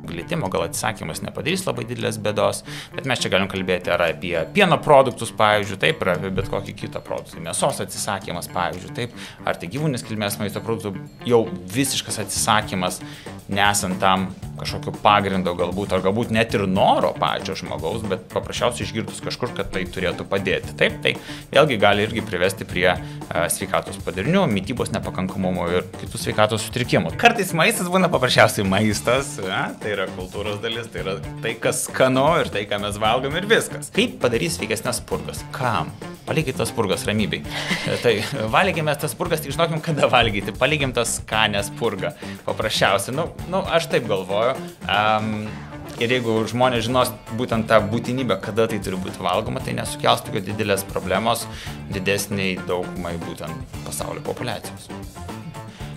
Glitimo gal atsisakymas nepadarys labai didelės bėdos, bet mes čia galim kalbėti ar apie pieno produktus, pavyzdžiui, taip, ar apie bet kokį kitą produktą. Mėsos atsisakymas, pavyzdžiui, taip, ar tai gyvūninės kilmės maisto produktų, jau visiškas atsisakymas, nesant tam kažkokio pagrindo galbūt, ar galbūt net ir noro pačio žmogaus, bet paprasčiausiai išgirdus kažkur, kad tai turėtų padėti. Taip, tai vėlgi gali irgi privesti prie sveikatos padarinių, mitybos nepakankamumo ir kitų sveikatos sutrikimų. Kartais maistas būna paprasčiausiai maistas, tai yra kultūros dalis, tai yra tai, kas skanu ir tai, ką mes valgom ir viskas. Kaip padarys sveikesnes purgas? Kam? Palikit tas purgas ramybei. Tai valgykime tas purgas, tik žinokim, kada valgyti. Palikim tas skanės purgą. Paprasčiausiai. Aš taip galvoju. Ir jeigu žmonės žinos būtent tą būtinybę, kada tai turi būti valgoma, tai nesukels tokio didelės problemos didesniai daugumai būtent pasaulio populiacijos.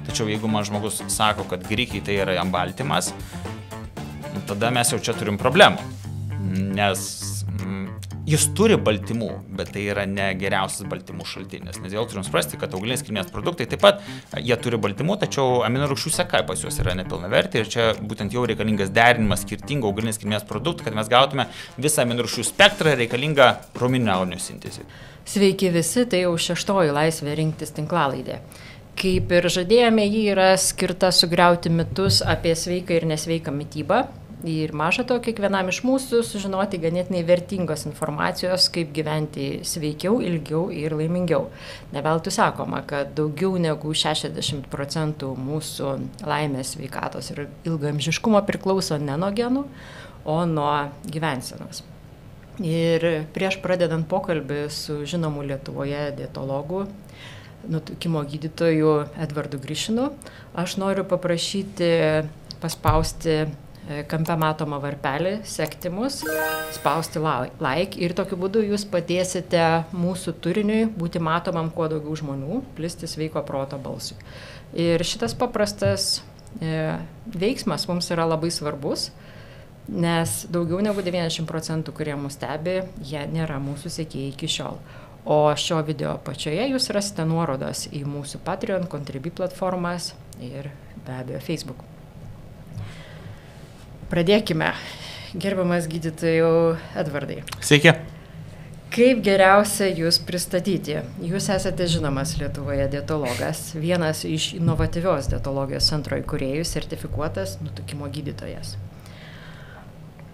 Tačiau jeigu man žmogus sako, kad grikiai tai yra jam baltymas, tada mes jau čia turim problemų, nes jis turi baltymų, bet tai yra ne geriausias baltymų šaltinis, nes vėl turim suprasti, kad augalinės kilmės produktai taip pat, jie turi baltymų, tačiau aminorūgščių seka pas juos yra nepilnavertė ir čia būtent jau reikalingas derinimas skirtingų augalinės kilmės produktų, kad mes gautume visą aminorūgščių spektrą reikalingą raumeninių audinių sintezei. Sveiki visi, tai jau 6. laisvė rinktis tinklalaidė. Kaip ir žadėjome, ji yra skirta sugriauti mitus apie sveiką ir nesveiką mitybą. Ir maža to, kiekvienam iš mūsų sužinoti ganėtinai vertingos informacijos, kaip gyventi sveikiau, ilgiau ir laimingiau. Neveltui sakoma, kad daugiau negu 60% mūsų laimės, sveikatos ir ilgaamžiškumo priklauso ne nuo genų, o nuo gyvensenos. Ir prieš pradedant pokalbį su žinomu Lietuvoje dietologu, nutukimo gydytoju Edvardu Grišinu, aš noriu paprašyti paspausti kampe matomą varpelį, sekti mus, spausti like ir tokiu būdu jūs padėsite mūsų turiniui būti matomam kuo daugiau žmonių, plisti sveiko proto balsui. Ir šitas paprastas veiksmas mums yra labai svarbus, nes daugiau negu 90%, kurie mus stebi, jie nėra mūsų sekėjai iki šiol. O šio video apačioje jūs rasite nuorodas į mūsų Patreon, Contribui platformas ir be abejo Facebook. Pradėkime. Gerbiamas gydytojau Edvardai. Sveiki. Kaip geriausia jūs pristatyti? Jūs esate žinomas Lietuvoje dietologas, vienas iš inovatyvios dietologijos centro įkūrėjų, sertifikuotas nutukimo gydytojas.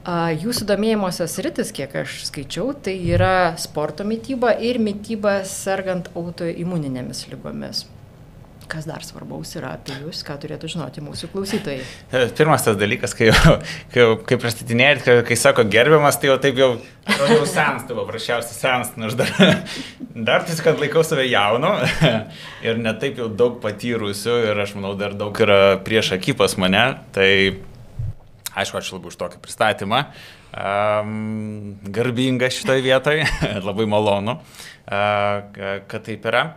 Jūsų domėjimosios sritis, kiek aš skaičiau, tai yra sporto mityba ir mityba sergant autoimuninėmis ligomis. Kas dar svarbaus yra apie jūs, ką turėtų žinoti mūsų klausytojai? Pirmas tas dalykas, kai pristatinėjat, kai sako gerbiamas, tai jau taip jau senstu, paprasčiausiai senstu, nors dar tai, kad laikau save jaunu ir netaip jau daug patyrusiu ir aš manau dar daug yra prieš akį pas mane, tai aišku, ačiū labai už tokį pristatymą, garbinga šitoj vietoj, labai malonu, kad taip yra.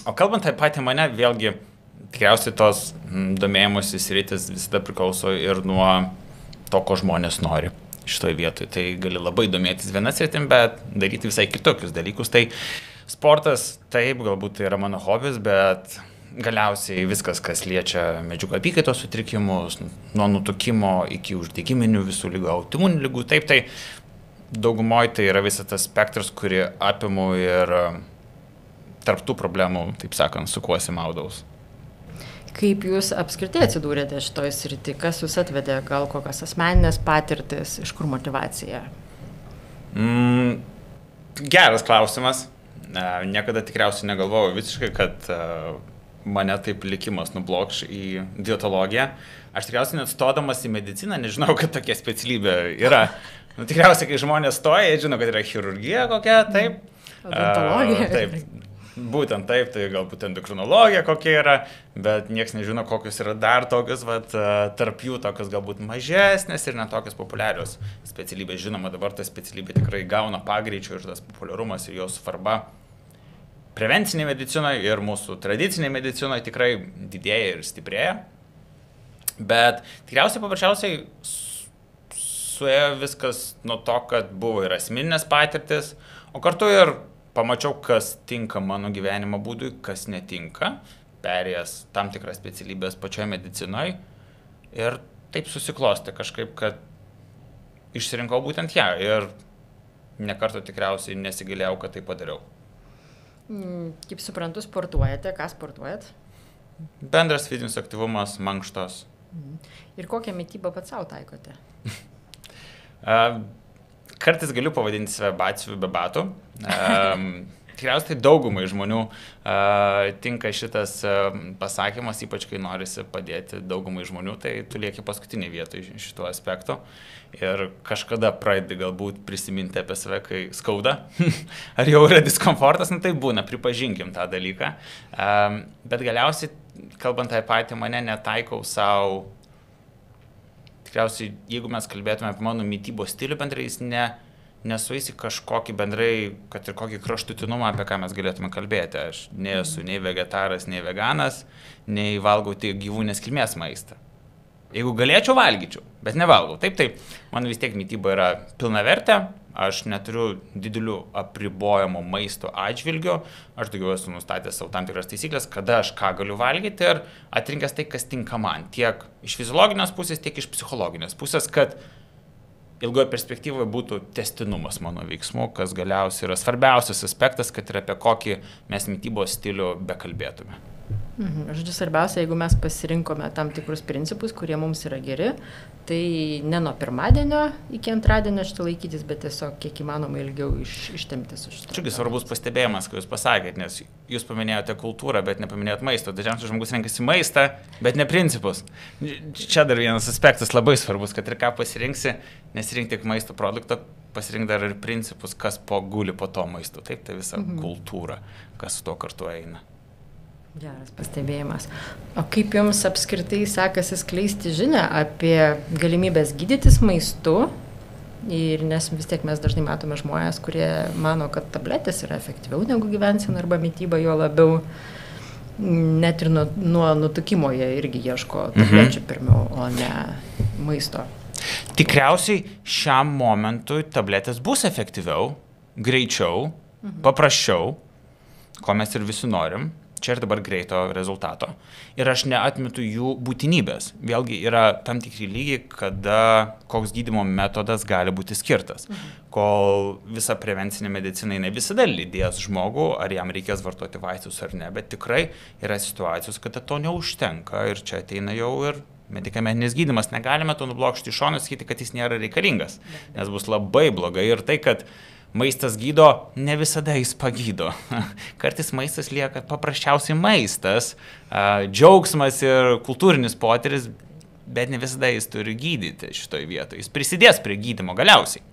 O kalbant apie patį mane, vėlgi, tikriausiai tos domėjimusi sritis visada priklauso ir nuo to, ko žmonės nori šitoje vietoje. Tai gali labai domėtis vieną sritim, bet daryti visai kitokius dalykus. Tai sportas, taip, galbūt tai yra mano hobis, bet galiausiai viskas, kas liečia medžiagų apykaitos sutrikimus, nuo nutukimo iki uždegiminių visų lygų, autoimuninių lygų, taip, tai daugumoje tai yra visas tas spektras, kurį apimu ir tarptų problemų, taip sakant, sukuosi maudaus. Kaip jūs apskritai atsidūrėte šitoj srity? Kas jūs atvedė? Gal kokios asmeninės patirtis? Iš kur motyvacija? Geras klausimas. Niekada tikriausiai negalvojau visiškai, kad mane taip likimas nublokš į dietologiją. Aš tikriausiai net stodamas į mediciną nežinau, kad tokia specialybė yra. Tikriausiai, kai žmonės stoja, jie žino, kad yra chirurgija kokia, taip. Odontologija. Taip. Būtent taip, tai galbūt endokrinologija kokia yra, bet nieks nežino, kokios yra dar tokios, tarp jų tokios galbūt mažesnės ir netokios populiarios specialybės. Žinoma, dabar ta specialybė tikrai gauna pagreičio ir tas populiarumas ir jos svarba prevencinėje medicinoje ir mūsų tradicinėje medicinoje tikrai didėja ir stiprėja. Bet tikriausiai paprasčiausiai suėjo viskas nuo to, kad buvo ir asmeninės patirtis, o kartu ir pamačiau, kas tinka mano gyvenimo būdui, kas netinka. perėjęs tam tikras specialybės pačioje medicinoje ir taip susiklosti kažkaip, kad išsirinkau būtent ją ir nekarto tikriausiai nesigailėjau, kad tai padariau. Kaip suprantu, sportuojate, ką sportuojat? Bendras fizinis aktyvumas, mankštos. Ir kokią mitybą pats savo taikote? Kartais galiu pavadinti save batsiuviu be batų. Tikriausiai daugumai žmonių tinka šitas pasakymas, ypač kai norisi padėti daugumai žmonių, tai tu lieki paskutinį vietą šituo aspektu. Ir kažkada pradedi galbūt prisiminti apie save, kai skauda, ar jau yra diskomfortas, tai būna, pripažinkim tą dalyką. Bet galiausiai, kalbant apie patį mane, netaikau savo, tikriausiai, jeigu mes kalbėtume apie mano mitybos stilių bendrai, jis nesueisi kažkokį bendrai, kad ir kokį kraštutinumą, apie ką mes galėtume kalbėti. Aš nesu nei vegetaras, nei veganas, nei valgau tik gyvūnės kilmės maistą. Jeigu galėčiau, valgyčiau, bet nevalgau. Taip, mano vis tiek mityba yra pilnavertė, aš neturiu didelių apribojimų maisto atžvilgių, aš daugiau esu nustatęs savo tam tikras taisyklės, kada aš ką galiu valgyti ir atrinkęs tai, kas tinka man, tiek iš fiziologinės pusės, tiek iš psichologinės pusės, kad ilgoje perspektyvoje būtų tęstinumas mano veiksmų, kas galiausiai yra svarbiausias aspektas, kad ir apie kokį mes mitybos stilių bekalbėtume. Žodžiu, svarbiausia, jeigu mes pasirinkome tam tikrus principus, kurie mums yra geri, tai ne nuo pirmadienio iki antradienio šitą laikytis, bet tiesiog kiek įmanoma ilgiau ištempti su šitą. Čia svarbus pastebėjimas, kai jūs pasakėt, nes jūs paminėjote kultūrą, bet nepaminėjot maisto. Dažniausiai žmogus renkasi maistą, bet ne principus. Čia dar vienas aspektas labai svarbus, kad ir ką pasirinksi, nesirink tik maisto produktą, pasirink dar ir principus, kas guli po to maistu. Taip, tai visa kultūra, kas su to kartu eina. Geras pastebėjimas. O kaip jums apskritai sekasi skleisti žinią apie galimybės gydytis maistu? Ir nes vis tiek mes dažnai matome žmonės, kurie mano, kad tabletės yra efektyviau negu gyvensena arba mityba, jo labiau net ir nuo nutukimo jie irgi ieško tablečių pirmiau, o ne maisto. Tikriausiai šiam momentui tabletės bus efektyviau, greičiau, paprasčiau, ko mes ir visi norim. Čia ir dabar greito rezultato. Ir aš neatmetu jų būtinybės. Vėlgi yra tam tikri lygiai, kada koks gydymo metodas gali būti skirtas. Kol visa prevencinė medicina ne visada lydės žmogų, ar jam reikės vartoti vaistus ar ne, bet tikrai yra situacijos, kada to neužtenka ir čia ateina jau ir medikamentinis gydymas. Negalime to nublokšti iš šono, sakyti, kad jis nėra reikalingas, nes bus labai blogai ir tai, kad maistas gydo, ne visada jis pagydo. Kartais maistas lieka paprasčiausiai maistas, džiaugsmas ir kultūrinis potyris, bet ne visada jis turi gydyti šitoj vietoje. Jis prisidės prie gydymo galiausiai.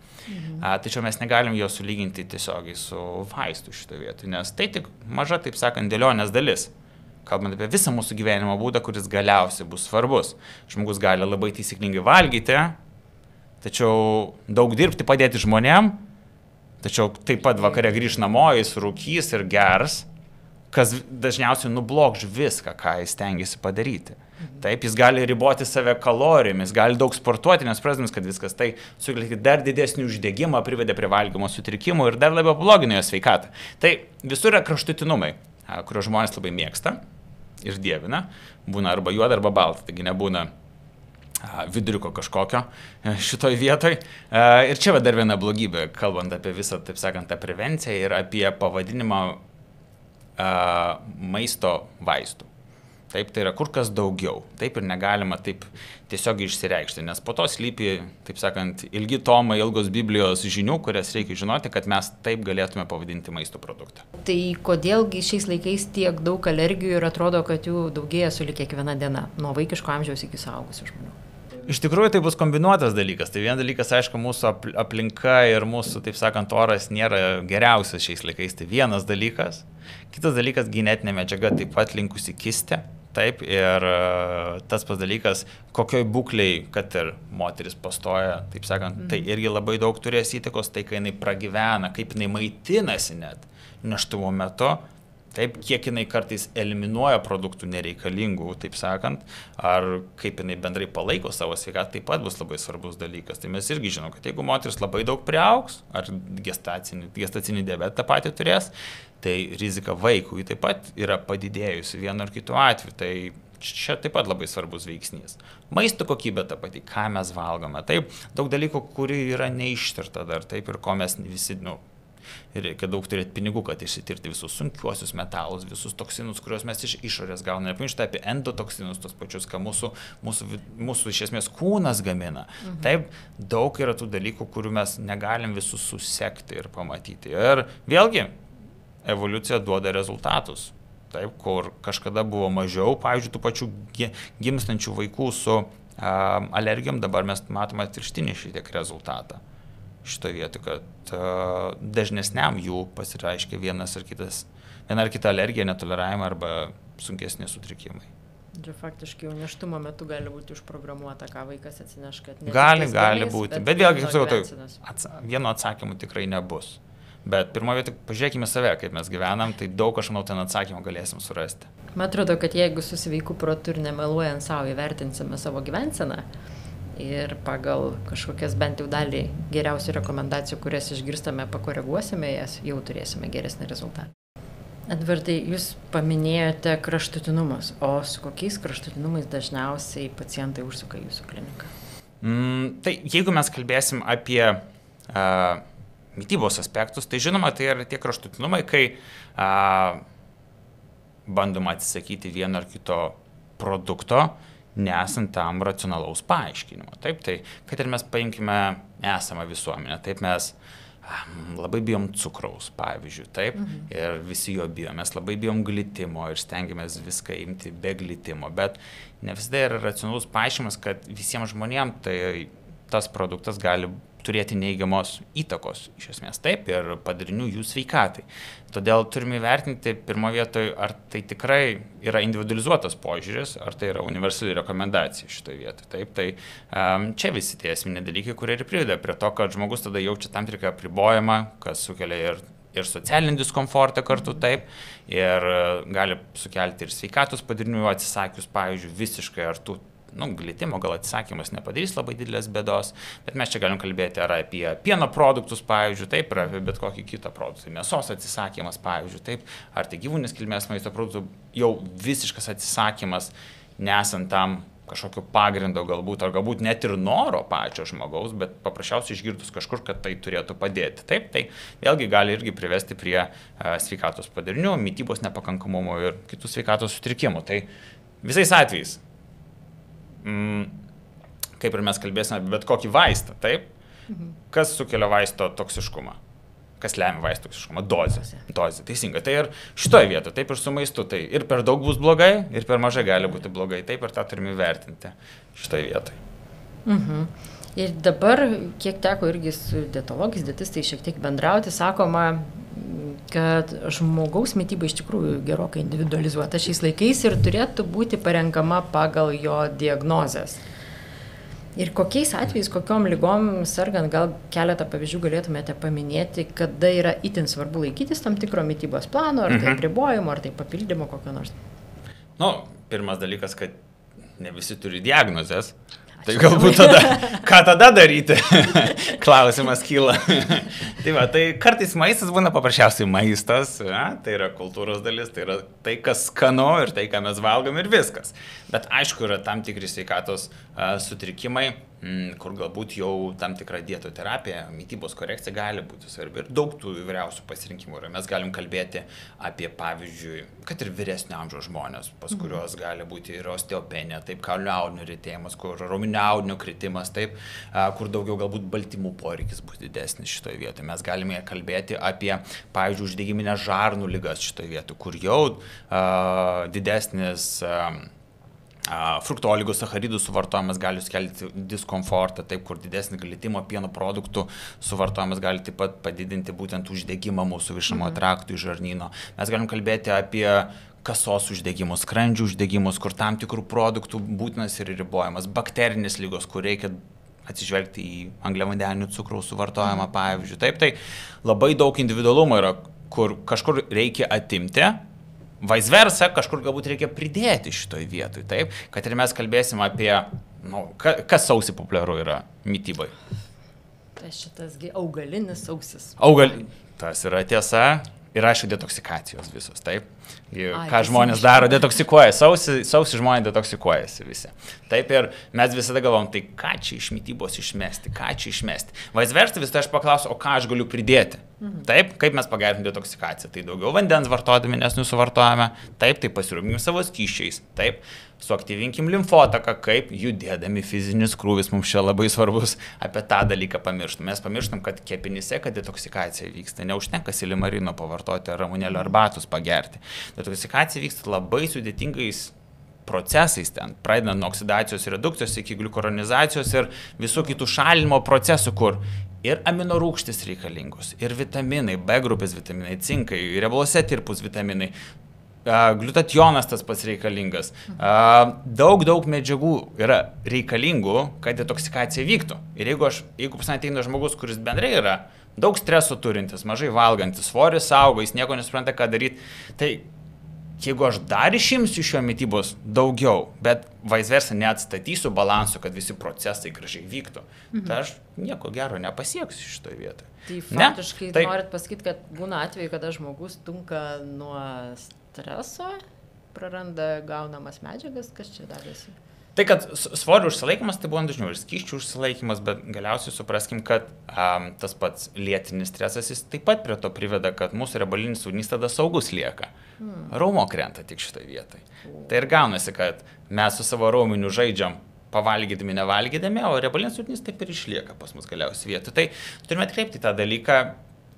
Tačiau mes negalim jo sulyginti tiesiogiai su vaistu šitoj vietoje, nes tai tik maža, taip sakant, dėlionės dalis. Kalbant apie visą mūsų gyvenimo būdą, kuris galiausiai bus svarbus. Žmogus gali labai taisyklingai valgyti, tačiau daug dirbti, padėti žmonėm, tačiau taip pat vakare grįž namo, jis rūkys ir gers, kas dažniausiai nublokš viską, ką jis stengiasi padaryti. Taip, jis gali riboti save kalorijomis, gali daug sportuoti, nes prasdamas, kad viskas tai sukelia dar didesnį uždegimą, privedė prie valgymo sutrikimų ir dar labiau pablogina jo sveikatą. Tai visur yra kraštutinumai, kuriuos žmonės labai mėgsta ir dievina. Būna arba juoda, arba balta, taigi nebūna viduriuko kažkokio šitoj vietoj. Ir čia dar viena blogybė, kalbant apie visą, taip sakant, tą prevenciją ir apie pavadinimą maisto vaistų. Taip, tai yra kur kas daugiau. Taip ir negalima taip tiesiog išsireikšti, nes po to slypi, taip sakant, ilgi tomai, ilgos Biblijos žinių, kurias reikia žinoti, kad mes taip galėtume pavadinti maisto produktą. Tai kodėlgi šiais laikais tiek daug alergijų ir atrodo, kad jų daugėja sulig kiekviena diena, nuo vaikiško amžiaus iki suaugusių žmonių? Iš tikrųjų, tai bus kombinuotas dalykas. Tai vienas dalykas, aišku, mūsų aplinka ir mūsų, taip sakant, oras nėra geriausias šiais laikais. Tai vienas dalykas. Kitas dalykas, genetinė medžiaga taip pat linkusi kisti. Taip, ir tas pats dalykas, kokioj būkliai, kad ir moteris pastoja, taip sakant, tai irgi labai daug turės įtakos, tai kai jinai pragyvena, kaip jinai maitinasi net nėštumo metu, Taip, kiek jinai kartais eliminuoja produktų nereikalingų, taip sakant, ar kaip jinai bendrai palaiko savo sveikatą, taip pat bus labai svarbus dalykas. Tai mes irgi žinom, kad jeigu moteris labai daug priaugs, ar gestacinį diabetą tą patį turės, tai rizika vaikui taip pat yra padidėjusi vienu ar kitu atveju. Tai čia taip pat labai svarbus veiksnys. Maisto kokybė ta pati, ką mes valgome. Taip, daug dalykų, kurių yra neištirta dar, taip, ir ko mes visi, reikia daug turėti pinigų, kad išsitirti visus sunkiuosius metalus, visus toksinus, kuriuos mes iš išorės gauname. Nepamiršti apie endotoksinus, tos pačius, ką mūsų iš esmės kūnas gamina. Taip, daug yra tų dalykų, kurių mes negalim visus susekti ir pamatyti. Ir vėlgi, evoliucija duoda rezultatus. Taip, kur kažkada buvo mažiau, pavyzdžiui, tų pačių gimstančių vaikų su alergijom, dabar mes matome atvirkštinį šitiek rezultatą. Šitoje vietoje, kad dažnesniam jų pasireiškia viena ar kita alergija, netoleravimai arba sunkesni sutrikimai. Čia faktiškai jau nėštumo metu gali būti užprogramuota, ką vaikas atsineš, kad gali būti, bet vėlgi, kaip sakau, vieno atsakymų tikrai nebus. Bet pirmoje vietoje pažiūrėkime save, kaip mes gyvenam, tai daug aš manau ten atsakymą galėsim surasti. Man atrodo, kad jeigu su sveiku protu ir nemeluojant savo įvertinsime savo gyvenseną ir pagal kažkokias bent jau dalį geriausių rekomendacijų, kurias išgirstame, pakoreguosime jas, jau turėsime geresnį rezultatą. Edvardai, jūs paminėjote kraštutinumus, o su kokiais kraštutinumais dažniausiai pacientai užsuka jūsų kliniką? Tai jeigu mes kalbėsim apie mitybos aspektus, tai žinoma, tai yra tie kraštutinumai, kai bandoma atsisakyti vieno ar kito produkto, nesant tam racionalaus paaiškinimo. Taip, tai kad ir mes paimkime esamą visuomenę, taip mes labai bijom cukraus, pavyzdžiui, taip, ir visi jo bijom, mes labai bijom glitimo ir stengiamės viską imti be glitimo, bet ne visada yra racionalus paaiškinimas, kad visiems žmonėms tai tas produktas gali turėti neigiamos įtakos, iš esmės taip, ir padarinių jų sveikatai. Todėl turime įvertinti pirmoje vietoje, ar tai tikrai yra individualizuotas požiūris, ar tai yra universali rekomendacija šitoje vietoje. Taip, tai čia visi tie esminiai dalykai, kurie ir priveda prie to, kad žmogus tada jaučia tam tikrą apribojimą, kas sukelia ir socialinį diskomfortą kartu, taip, ir gali sukelti ir sveikatos padarinių atsisakius, pavyzdžiui, visiškai ar tų glitimo gal atsisakymas nepadarys labai didelės bėdos, bet mes čia galim kalbėti ar apie pieno produktus, pavyzdžiui, taip, ar apie bet kokį kitą produktą. Mėsos atsisakymas, pavyzdžiui, taip, ar tai gyvūninės kilmės maisto produktų, jau visiškas atsisakymas, nesant tam kažkokio pagrindo galbūt, ar galbūt net ir noro pačio žmogaus, bet paprasčiausiai išgirdus kažkur, kad tai turėtų padėti. Taip, tai vėlgi gali irgi privesti prie sveikatos padarinių, mitybos nepakankamumo ir kitų sveikatos sutrikimų. Tai visais atvejais, kaip ir mes kalbėsime apie bet kokį vaistą, taip? Kas sukelia vaisto toksiškumą? Kas lemia vaisto toksiškumą? Dozė, teisingai. Tai ir šitoje vietoje, taip ir su maistu, tai ir per daug bus blogai, ir per mažai gali būti blogai, taip ir tą turime vertinti šitoje vietoje. Ir dabar, kiek teko irgi su dietologais, dietistai šiek tiek bendrauti, sakoma, kad žmogaus mityba iš tikrųjų gerokai individualizuota šiais laikais ir turėtų būti parenkama pagal jo diagnozes. Ir kokiais atvejais, kokiom ligom sergant, gal keletą pavyzdžių galėtumėte paminėti, kada yra itin svarbu laikytis tam tikro mitybos plano, ar tai apribojimo, ar tai papildymo kokio nors? Pirmas dalykas, kad ne visi turi diagnozes. Tai galbūt tada, ką tada daryti? Klausimas kyla. Tai kartais maistas būna paprasčiausiai maistas, tai yra kultūros dalis, tai yra tai, kas skanu ir tai, ką mes valgom ir viskas. Bet aišku, yra tam tikri sveikatos sutrikimai, kur galbūt jau tam tikra dietoterapija, mitybos korekcija gali būti svarbi ir daug tų įvairiausių pasirinkimų yra. Mes galim kalbėti apie, pavyzdžiui, kad ir vyresnio amžiaus žmonės, pas kuriuos gali būti ir osteopenija, taip, kaulinių audinių retėjimas, kur raumeninių audinių kritimas, taip, kur daugiau galbūt baltymų poreikis bus didesnis šitoje vietoje. Mes galime kalbėti apie, pavyzdžiui, uždegiminės žarnų ligas šitoje vietoje, kur jau didesnis fruktoligų, sacharidų suvartojimas gali sukelti diskomfortą, taip, kur didesnį glitimo pieno produktų suvartojimas gali taip pat padidinti būtent uždegimą mūsų virškinamojo trakto žarnyno. Mes galim kalbėti apie kasos uždegimus, skrandžių uždegimus, kur tam tikrų produktų būtinas ir ribojamas, bakterinės lygos, kur reikia atsižvelgti į angliavandenių cukraus suvartojimą, pavyzdžiui. Taip, tai labai daug individualumo yra, kur kažkur reikia atimti, vice versa, kažkur galbūt reikia pridėti šitoj vietoj, taip, kad ir mes kalbėsim apie, kas sausį populiaru yra mytybai. Tai šitasgi augalinis sausis. Tas yra tiesa. Ir aišku, detoksikacijos visos, taip. Ką žmonės daro, detoksikuoja. Sausį žmonės detoksikuojasi visi. Taip, ir mes visada galvom, tai ką čia iš mytybos išmesti, Vice versa, vis tai aš paklausiu, o ką aš galiu pridėti. Taip, kaip mes pagerintume detoksikaciją. Tai daugiau vandens vartodami, nes nesuvartojame. Taip, tai pasirūpinkim savo skysčiais. Taip, suaktyvinkim limfotaką, kaip judėdami fizinis krūvis, mums čia labai svarbus apie tą dalyką pamirštum. Mes pamirštum, kad kepenyse, kad detoksikacija vyksta. Neužtenka silimarino pavartoti ar ramunėlio arbatos pagerti. Detoksikacija vyksta labai sudėtingais procesais ten, pradedant nuo oksidacijos redukcijos iki gliukuronizacijos ir visų kitų šalinimo procesų, kur ir aminorūgštys reikalingos, ir vitaminai, B grupės vitaminai, cinkai, riebaluose tirpus vitaminai, gliutationas tas pats reikalingas. Daug medžiagų yra reikalingų, kad detoksikacija vyktų. Ir jeigu pas mane ateina žmogus, kuris bendrai yra daug streso turintis, mažai valgantis, svoris auga, jis nieko nesupranta, ką daryti, tai jeigu aš dar išimsiu iš jo mytybos daugiau, bet vice versa neatstatysiu balansų, kad visi procesai gražiai vyktų, tai aš nieko gero nepasieksiu šitoje vietoje. Tai faktiškai norit pasakyti, kad būna atveju, kada žmogus tunka nuo streso, praranda gaunamas medžiagas, kas čia darėsi? Tai, kad svorio užsilaikymas, tai buvo dažniau ir skysčių užsilaikymas, bet galiausiai supraskim, kad tas pats lėtinis stresas, jis taip pat prie to priveda, kad mūsų riebalinis audinys tada saugus lieka. Raumo krenta tik šitoje vietoje. Tai ir gaunasi, kad mes su savo raumeniu žaidžiam pavalgydami, nevalgydami, o riebalinis audinys taip ir išlieka pas mus galiausiai vietoje. Tai turime atkreipti tą dalyką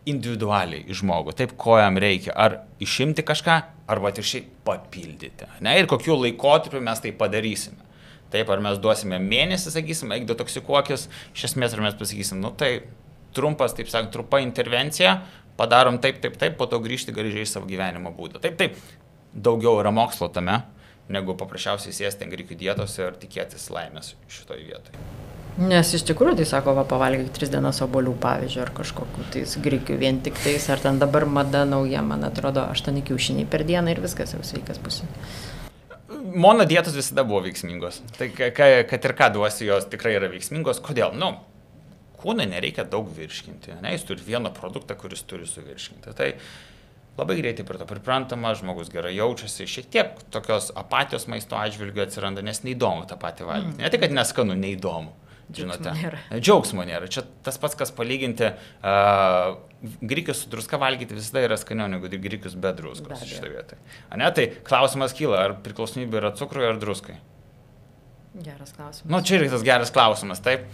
individualiai į žmogų, taip, ko jam reikia, ar išimti kažką, arba atvirkščiai papildyti. Ne? Ir kokiu laikotarpiu mes tai padarysime. Taip, ar mes duosime mėnesį, sakysim, eik detoksikuokis, iš esmės, ar mes pasakysim, tai trumpas, taip sakant, trumpa intervencija, padarom taip, po to grįžti gražiai į savo gyvenimo būdą. Taip, daugiau yra mokslo tame, negu paprasčiausiai sėsti ant grikių dietos ir tikėtis laimės šitoje vietoje. Nes iš tikrųjų, tai sako, pavalgyk 3 dienas obuolių, pavyzdžiui, ar kažkokiu tais grikių vien tik tais, ar ten dabar mada nauja, man atrodo, 8 kiaušiniai per dieną ir viskas jau sveikas būsi. Mono dietos visada buvo veiksmingos. Tai kad ir ką duosi, jos tikrai yra veiksmingos. Kodėl? Kūnai nereikia daug virškinti. Ne? Jis turi vieną produktą, kuris turi suvirškinti. Tai labai greitai prie to priprantama, žmogus gerai jaučiasi. Šiek tiek tokios apatijos maisto atžvilgių atsiranda, nes neįdomu tą patį valgyti. Ne tik, kad neskanu, neįdomu. Žinote, džiaugsmo nėra. Čia tas pats, kas palyginti grikius su druska valgyti visada yra skaniau negu grikius be druskos šitą vietą. Ne, tai klausimas kyla, ar priklausomybė yra cukrui ar druskai? Geras klausimas. Čia yra tas geras klausimas, taip.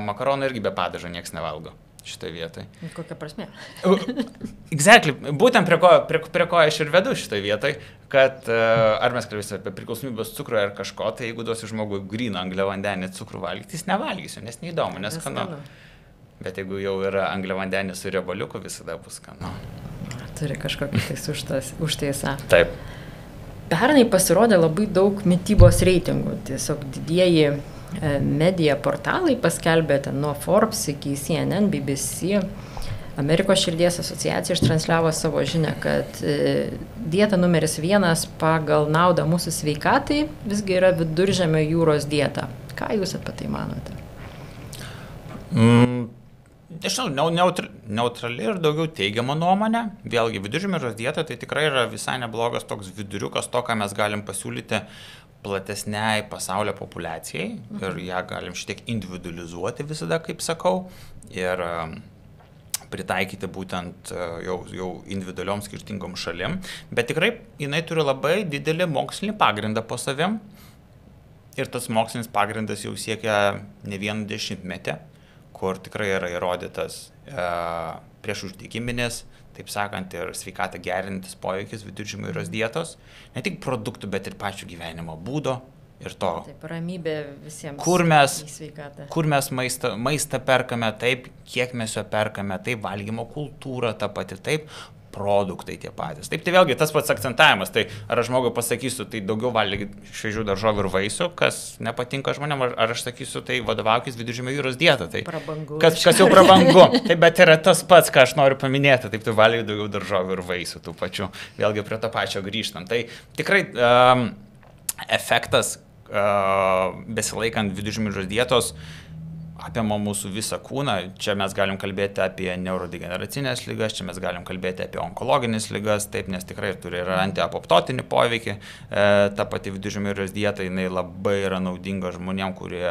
Makaronų irgi be padažo nieks nevalgo šitą vietą. Kokia prasmė? Exactly. Būtent prie ko aš ir vedu šitą vietą, kad ar mes kalbėsime apie priklausomybės cukrų ar kažko, tai jeigu duosiu žmogui gryną angliavandenį cukrų valgyti, jis nevalgysiu, nes neįdomu, nes skanu. Bet jeigu jau yra angliavandenis su riebaliuku, visada bus skanu. Turi kažkokį tais užtaisą. Taip. Pernai pasirodė labai daug mitybos reitingų, tiesiog didieji media portalai paskelbė nuo Forbes iki CNN, BBC, Amerikos širdies asociacija ištransliavo savo žinią, kad dieta numeris 1 pagal naudą mūsų sveikatai visgi yra Viduržemio jūros dieta. Ką jūs apie tai manote? Nežinau, neutrali ir daugiau teigiama nuomonė. Vėlgi, Viduržemio jūros dieta tai tikrai yra visai neblogas toks viduriukas to, ką mes galim pasiūlyti platesniai pasaulio populiacijai ir ją galim šitiek individualizuoti visada, kaip sakau, ir pritaikyti būtent jau individualiom skirtingom šalim, bet tikrai jinai turi labai didelį mokslinį pagrindą po savim ir tas mokslinis pagrindas jau siekia ne vieną dešimtmetį, kur tikrai yra įrodytas priešuždegiminis, taip sakant, ir sveikatą gerinantis poveikis Viduržemio jūros dietos, ne tik produktų, bet ir pačių gyvenimo būdo ir to. Taip, ramybė visiems į sveikatą. Kur mes maistą perkame, taip, kiek mes jo perkame, taip, valgymo kultūra ta pati, taip, produktai tie patys. Taip, tai vėlgi tas pats akcentavimas, tai ar aš žmogui pasakysiu, tai daugiau valgykit šviežių daržovių ir vaisių, kas nepatinka žmonėm, ar aš sakysiu, tai vadovaukis Viduržemio jūros dieta, tai kas jau prabangu, tai bet yra tas pats, ką aš noriu paminėti, taip tu valgyk daugiau daržovių ir vaisių tų pačių, vėlgi prie to pačio grįžtant. Tai tikrai efektas besilaikant Viduržemio jūros dietos apima mūsų visą kūną. Čia mes galim kalbėti apie neurodegeneracinės ligas, čia mes galim kalbėti apie onkologinės ligas, taip, nes tikrai turi ir antiapoptotinį poveikį. Ta pati Viduržemio jūros dieta, jinai labai yra naudinga žmonėm, kurie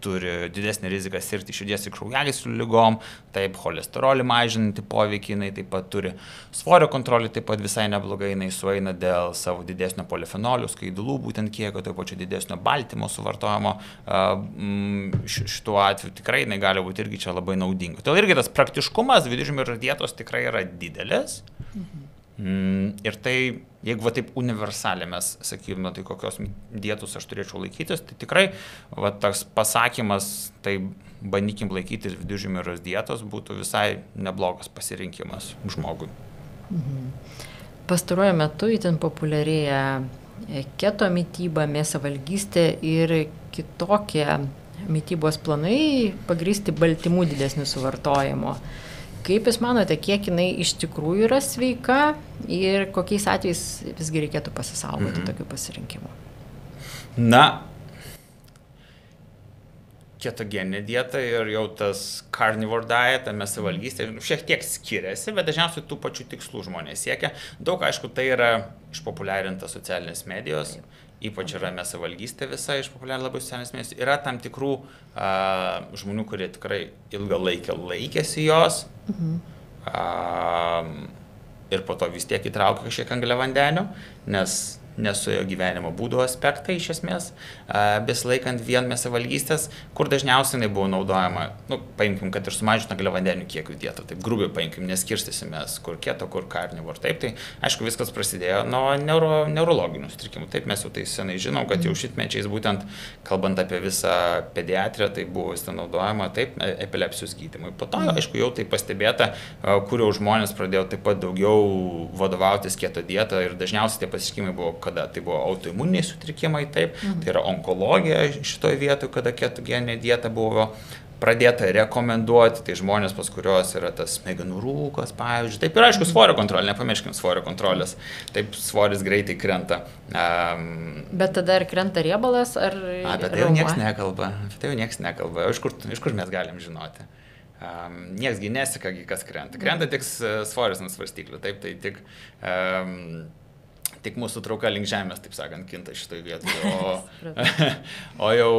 turi didesnį riziką sirgti širdies ir kraujagyslių ligom, taip, cholesterolį mažinantį poveikį, jinai taip pat turi svorio kontrolį, taip pat visai neblogai, jinai sueina dėl savo didesnio polifenolių, skaidulų, būtent kiekio, taip pat didesnio baltymo suvartojimo. Šituo atveju tikrai jinai gali būti irgi čia labai naudinga. Todėl irgi tas praktiškumas Viduržemio jūros dietos tikrai yra didelis. Ir tai, jeigu va taip universaliai mes sakytume, tai kokios dietos aš turėčiau laikytis, tai tikrai va tas pasakymas, tai bandykim laikytis Viduržemio jūros dietos, būtų visai neblogas pasirinkimas žmogui. Pastaruoju metu itin populiarėja keto mityba, mėsavalgystė ir kitokie mitybos planai pagrįsti baltymų didesnių suvartojimo. Kaip Jūs manote, kiek jinai iš tikrųjų yra sveika ir kokiais atvejais visgi reikėtų pasisaugoti tokių pasirinkimų? Na, ketogeninė dieta ir jau tas carnivore diet, mėsavalgystė, šiek tiek skiriasi, bet dažniausiai tų pačių tikslų žmonės siekia. Daug, aišku, tai yra išpopuliarinta socialinės medijos, ypač yra mėsavalgystė visa išpopuliarinta labai socialinės medijos. Yra tam tikrų žmonių, kurie tikrai ilgą laiką laikėsi jos ir po to vis tiek įtraukia kažkiek angliavandenių, nes nesuėjo gyvenimo būdo aspektai iš esmės, besilaikant vien mėsavalgystės, kur dažniausiai jinai buvo naudojama, paimkim, kad ir sumažinti angliavandenių kiekių dietą, taip grubiai paimkim, neskirstysimės, kur keto, kur carnivore, taip, tai aišku viskas prasidėjo nuo neurologinių sutrikimų, taip mes jau tai senai žinom, kad jau šimtmečiais būtent, kalbant apie visą pediatriją, tai buvo vis naudojama, taip, epilepsijos gydymui. Po to, aišku, jau tai pastebėta, kur jau žmonės pradėjo taip pat daugiau vadovautis keto dietą ir dažniausiai tie pasiekimai buvo kada tai buvo autoimuniniai sutrikimai, taip, tai yra onkologija šitoje vietoje, kada ketogeninė dieta buvo pradėta rekomenduoti, tai žmonės, pas kurios yra tas smegenų rūkas, pavyzdžiui, taip ir aišku svorio kontrolė, nepamirškim svorio kontrolės, taip svoris greitai krenta. Bet tada ar krenta riebalas, ar apie tai jau niekas nekalba, iš kur mes galim žinoti. Nieksgi neseka, kas krenta. Krenta tik svoris ant svarstyklių, taip, tai tik mūsų trauka link žemės, taip sakant, kinta šitoje vietoje. O jau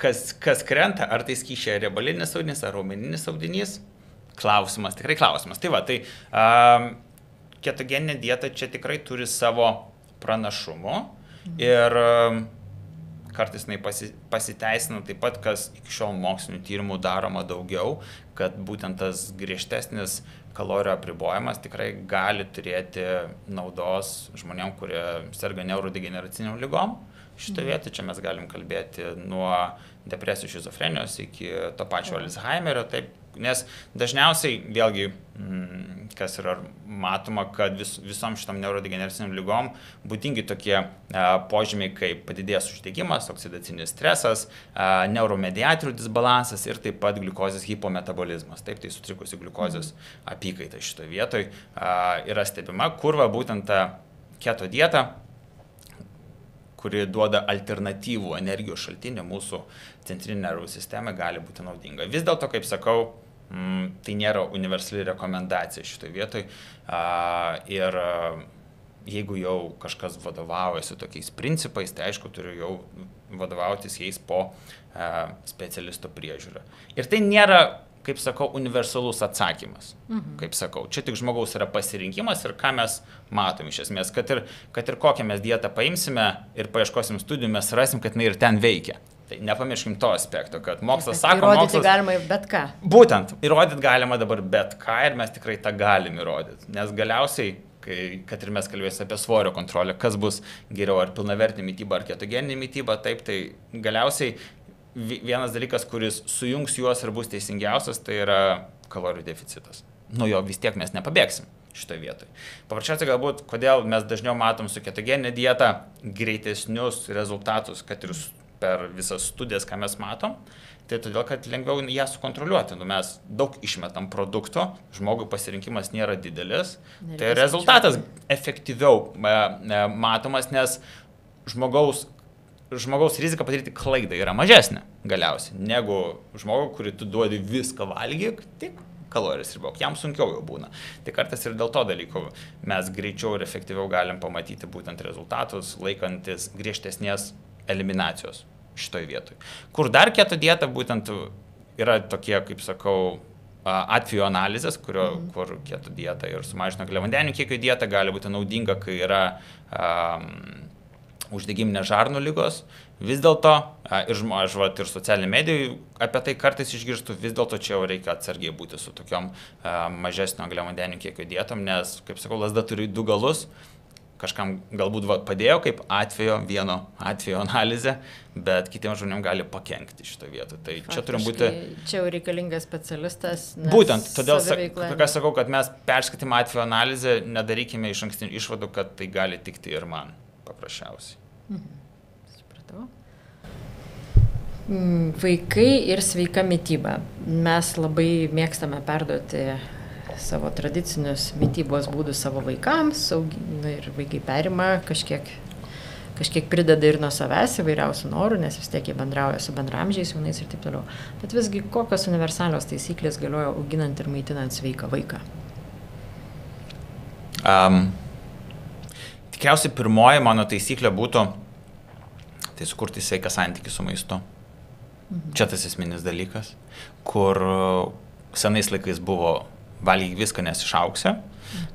kas krenta, ar tai skysčia riebalinis audinys, ar raumeninis audinys? Klausimas, tikrai klausimas. Tai va, tai ketogeninė dieta čia tikrai turi savo pranašumų ir kartais jinai pasiteisina taip pat, kas iki šiol mokslinių tyrimų daroma daugiau, kad būtent tas griežtesnis kalorijų apribojimas tikrai gali turėti naudos žmonėm, kurie serga neurodegeneraciniam ligom. Šitoje vietoje čia mes galim kalbėti nuo depresijos, šizofrenijos iki to pačio Alzheimerio, taip, nes dažniausiai vėlgi, kas yra matoma, kad visom šitam neurodegeneraciniam ligom būdingi tokie požymiai kaip padidėjęs uždegimas, oksidacinis stresas, neuromediatorių disbalansas ir taip pat gliukozės hipometabolizmas. Taip, tai sutrikusi gliukozės apykaita šitoje vietoje yra stebima, kur va būtent ta keto dieta, kuri duoda alternatyvų energijos šaltinį mūsų centrinė nervų sistema, gali būti naudinga. Vis dėlto, kaip sakau, tai nėra universali rekomendacija šitoje vietoje. Ir jeigu jau kažkas vadovaujasi tokiais principais, tai aišku, turiu jau vadovautis jais po specialisto priežiūrą. Ir tai nėra, kaip sakau, universalus atsakymas. Kaip sakau, čia tik žmogaus yra pasirinkimas ir ką mes matom iš esmės, kad ir kokią mes dietą paimsime ir paieškosim studijų, mes rasim, kad jinai ir ten veikia. Tai nepamirškim to aspekto, kad mokslas sako, įrodyti galima bet ką. Būtent, įrodyti galima dabar bet ką ir mes tikrai tą galim įrodyti, nes galiausiai, kad ir mes kalbėsime apie svorio kontrolę, kas bus geriau, ar pilnavertinė mityba, ar ketogeninė mityba, taip, tai galiausiai vienas dalykas, kuris sujungs juos ir bus teisingiausias, tai yra kalorijų deficitas. nuo jo vis tiek mes nepabėgsim šitoje vietoje. Paprasčiausiai galbūt, kodėl mes dažniau matom su ketogeninė dieta greitesnius rezultatus, kad ir per visas studijas, ką mes matom, tai todėl, kad lengviau ją sukontroliuoti. Mes daug išmetam produkto, žmogui pasirinkimas nėra didelis, tai rezultatas efektyviau matomas, nes žmogaus rizika padaryti klaidą yra mažesnė galiausiai, negu žmogui, kurį tu duodi viską valgyk, tik kalorijas ribok, jam sunkiau jau būna. Tai kartais ir dėl to dalyko mes greičiau ir efektyviau galim pamatyti būtent rezultatus, laikantis griežtesnės eliminacijos šitoj vietoj. Kur dar keto dieta būtent yra tokie, kaip sakau, atveju analizės, kur keto dieta ir sumažino angliavandenių kiekio dieta gali būti naudinga, kai yra uždegiminės žarnų ligos. Vis dėlto, ir socialiniai medijai apie tai kartais išgirstu, vis dėlto čia jau reikia atsargiai būti su tokiom mažesnio angliavandenių kiekio dietom, nes, kaip sakau, lazda turi du galus. Kažkam galbūt padėjo kaip vieno atvejo analizė, bet kitiems žmonėms gali pakenkti šitą vietą. Tai čia turim būti... Čia jau reikalingas specialistas. Būtent, todėl sakau, kad mes perskaitymą atvejo analizę nedarykime iš ankstinių išvadų, kad tai gali tikti ir man, paprasčiausiai. Supratau. Vaikai ir sveika mityba. Mes labai mėgstame perduoti savo tradicinius mitybos būdus savo vaikams, ir vaikai perima kažkiek prideda ir nuo savęs įvairiausių norų, nes vis tiek jie bendrauja su bendramžiais, jaunais ir taip toliau. Bet visgi kokios universalios taisyklės galioja auginant ir maitinant sveiką vaiką? Tikriausiai pirmoji mano taisyklė būtų tai sukurti sveiką santykį su maistu. Čia tas esminis dalykas, kur senais laikais buvo valgyk viską, nes išauksi.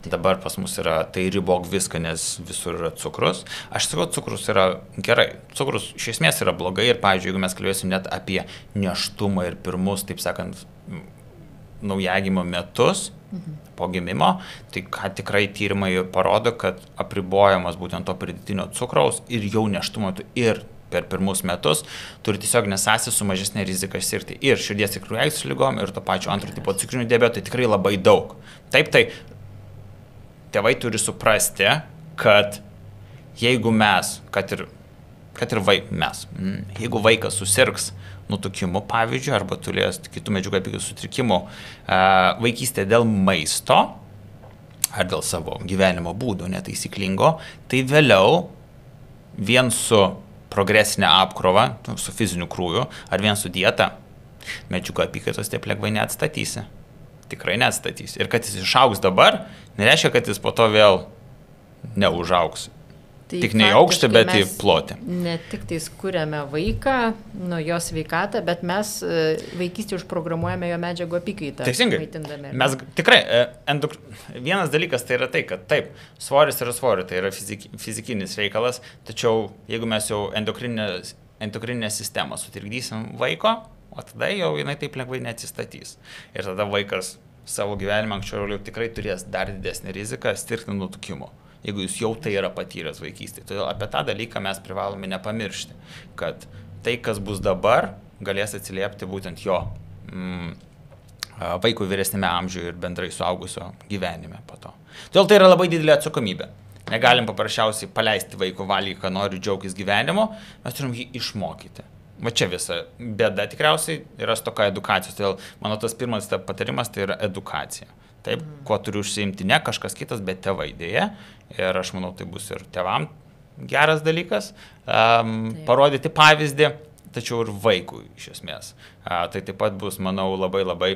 Dabar pas mus yra tai ribok viską, nes visur yra cukrus. Aš sakau, cukrus yra gerai. Cukrus iš esmės yra blogai ir, pavyzdžiui, jeigu mes kalbėsim net apie nėštumą ir pirmus, taip sakant, naujagimio metus po gimimo, tai ką tikrai tyrimai parodo, kad apribojamas būtent to pridėtinio cukraus ir jau nėštumo metu ir per pirmus metus turi tiesiog nesąsį su mažesnė rizika sirgti ir širdies ir kraujagyslių ligom ir to pačio antro tipo cukriniu diabetu, tai tikrai labai daug. Taip, tai tėvai turi suprasti, kad jeigu mes, jeigu vaikas susirgs nutukimu, pavyzdžiui, arba turės kitų medžiagų apykaitos sutrikimų vaikystėje dėl maisto ar dėl savo gyvenimo būdo netaisyklingo, tai vėliau vien su progresinė apkrova, su fiziniu krūviu, ar vien su dieta, medžiagų apykaitos taip lengvai neatstatysi. Tikrai neatstatysi. Ir kad jis išaugs dabar, nereiškia, kad jis po to vėl neužaugs. Tai tik ne į aukštį, bet į plotį. Ne tik tai skuriame vaiką, nuo jo sveikatą, bet mes vaikystį užprogramuojame jo medžiagų apykaitą. Teisingai. Mes tikrai, vienas dalykas tai yra tai, kad taip, svoris yra svoris, tai yra fizikinis reikalas, tačiau jeigu mes jau endokrininę sistemą sutrikdysim vaiko, o tada jau jinai taip lengvai neatsistatys. Ir tada vaikas savo gyvenimą anksčiau jau tikrai turės dar didesnį riziką sirgti nutukimu, jeigu jis jau tai yra patyręs vaikystėje. Todėl apie tą dalyką mes privalome nepamiršti, kad tai, kas bus dabar, galės atsiliepti būtent jo vaikų vyresnėme amžiuje ir bendrai suaugusio gyvenime po to. Todėl tai yra labai didelė atsakomybė. Negalim paprasčiausiai paleisti vaiko valgyti, ką nori, džiaugtis gyvenimu, mes turim jį išmokyti. Va čia visa bėda tikriausiai yra stoka edukacijos. Todėl mano tas pirmas patarimas tai yra edukacija. Taip, kuo turi užsiimti ne kažkas kitas, bet tėvai dėja. Ir aš manau, tai bus ir tėvam geras dalykas, parodyti pavyzdį, tačiau ir vaikui iš esmės. Tai taip pat bus, manau, labai labai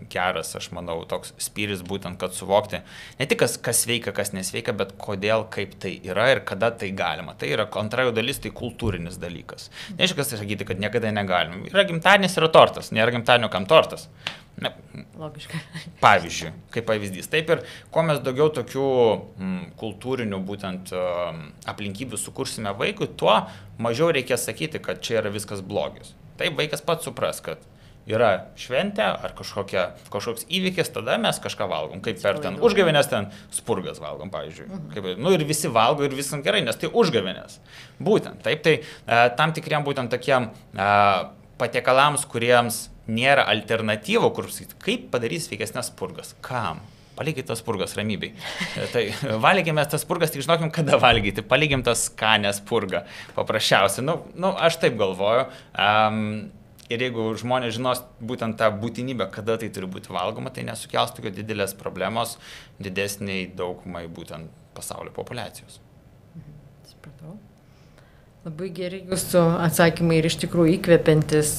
geras, aš manau, toks spyris būtent, kad suvokti ne tik kas sveika, kas nesveika, bet kodėl, kaip tai yra ir kada tai galima. Tai yra antroji dalis, tai kultūrinis dalykas. Neaišku, kas sakyti, kad niekada negalima. Yra gimtadienis, yra tortas, nėra gimtadienio, kam tortas. Ne. Logiška. Pavyzdžiui, kaip pavyzdys. Taip ir kuo mes daugiau tokių kultūrinių būtent aplinkybių sukursime vaikui, tuo mažiau reikės sakyti, kad čia yra viskas blogis. Taip, vaikas pats supras, kad yra šventė ar kažkoks įvykis, tada mes kažką valgom. Kaip per ten užgavėnės, ten spurgas valgom, pavyzdžiui. Kaip, ir visi valgo ir visam gerai, nes tai užgavėnės. Būtent, taip, tai tam tikriem būtent tokiem patiekalams, kuriems nėra alternatyvų, kur kaip padarys sveikesnės spurgas. Kam? Palikite tas spurgas ramybei. Tai valgykime tas spurgas, tik žinokim, kada valgyti. Palikim tas skanę spurgą. Paprasčiausiai. Aš taip galvoju. Ir jeigu žmonės žinos būtent tą būtinybę, kada tai turi būti valgoma, tai nesukels tokio didelės problemos didesniai daugumai būtent pasaulio populiacijos. Supratau. Labai geri jūsų atsakymai ir iš tikrųjų įkvepiantis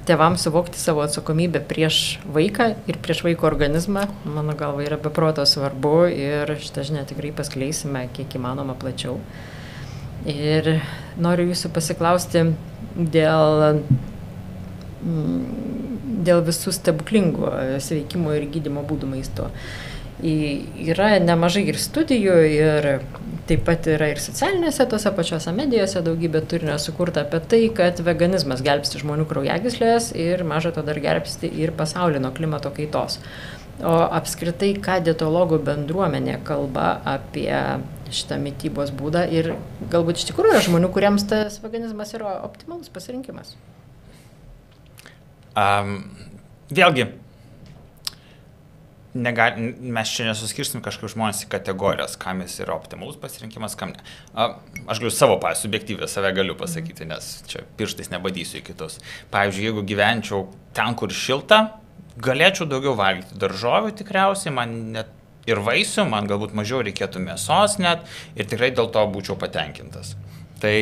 tėvams suvokti savo atsakomybę prieš vaiką ir prieš vaiko organizmą. Mano galva yra beproto svarbu ir šitą žinią tikrai paskleisime kiek įmanoma plačiau. Ir noriu jūsų pasiklausti dėl visų stebuklingų sveikimo ir gydymo būdų maisto. Yra nemažai ir studijų, ir taip pat yra ir socialinėse tose pačiose medijose daugybė turinio sukurta apie tai, kad veganizmas gelbsti žmonių kraujagyslės ir maža to dar gelbsti ir pasaulį nuo klimato kaitos. O apskritai, ką dietologų bendruomenė kalba apie šitą mitybos būdą ir galbūt iš tikrųjų yra žmonių, kuriems tas veganizmas yra optimalus pasirinkimas? Vėlgi, mes čia nesuskirsim kažkaip žmonės į kategorijas, kam jis yra optimalus pasirinkimas, kam ne. Aš galiu savo subjektyvę save galiu pasakyti, nes čia pirštais nebadysiu į kitus. Pavyzdžiui, jeigu gyvenčiau ten, kur šilta, galėčiau daugiau valgyti daržovių tikriausiai, man net ir vaisių, man galbūt mažiau reikėtų mėsos net ir tikrai dėl to būčiau patenkintas. Tai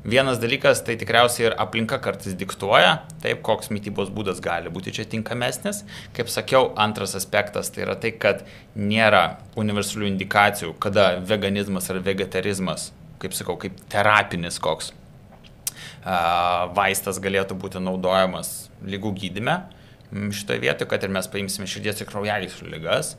vienas dalykas, tai tikriausiai ir aplinka kartais diktuoja, taip, koks mitybos būdas gali būti čia tinkamesnis. Kaip sakiau, antras aspektas tai yra tai, kad nėra universalių indikacijų, kada veganizmas ar vegetarizmas, kaip sakau, kaip terapinis koks vaistas galėtų būti naudojamas ligų gydyme. Šitoje vietoje, kad ir mes paimsime širdies ir kraujagyslių ligas,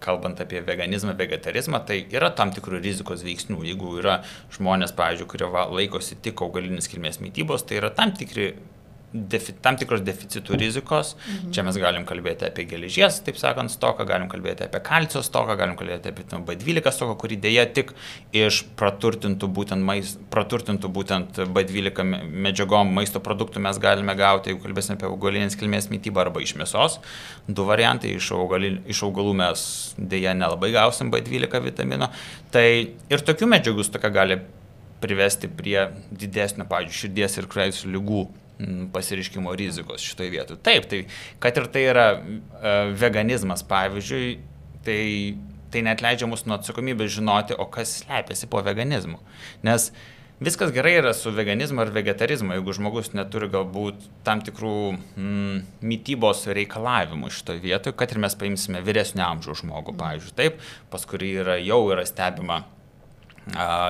kalbant apie veganizmą, vegetarizmą, tai yra tam tikrų rizikos veiksnių. Jeigu yra žmonės, pavyzdžiui, kurie laikosi tik augalinės kilmės mitybos, tai yra tam tikros deficitų rizikos. Čia mes galim kalbėti apie geležies, taip sakant, stoką, galim kalbėti apie kalcio stoką, galim kalbėti apie B12 stoką, kurį dėja tik iš praturtintų būtent B12 medžiagom maisto produktų mes galime gauti, jeigu kalbėsime apie augalinės kilmės mitybą arba iš mėsos. Du variantai, iš augalų mes dėja nelabai gausim B12 vitamino. Tai ir tokių medžiagų stoka gali privesti prie didesnio, pavyzdžiui, širdies ir kraujagyslių ligų pasiriškimo rizikos šitoje vietoje. Taip, tai kad ir tai yra veganizmas, pavyzdžiui, tai neatleidžia mūsų nuo atsakomybės žinoti, o kas slepiasi po veganizmu. Nes viskas gerai yra su veganizmu ar vegetarizmu, jeigu žmogus neturi galbūt tam tikrų mitybos reikalavimų šitoje vietoje, kad ir mes paimsime vyresnio amžiaus žmogų, pavyzdžiui, taip, pas kurį jau yra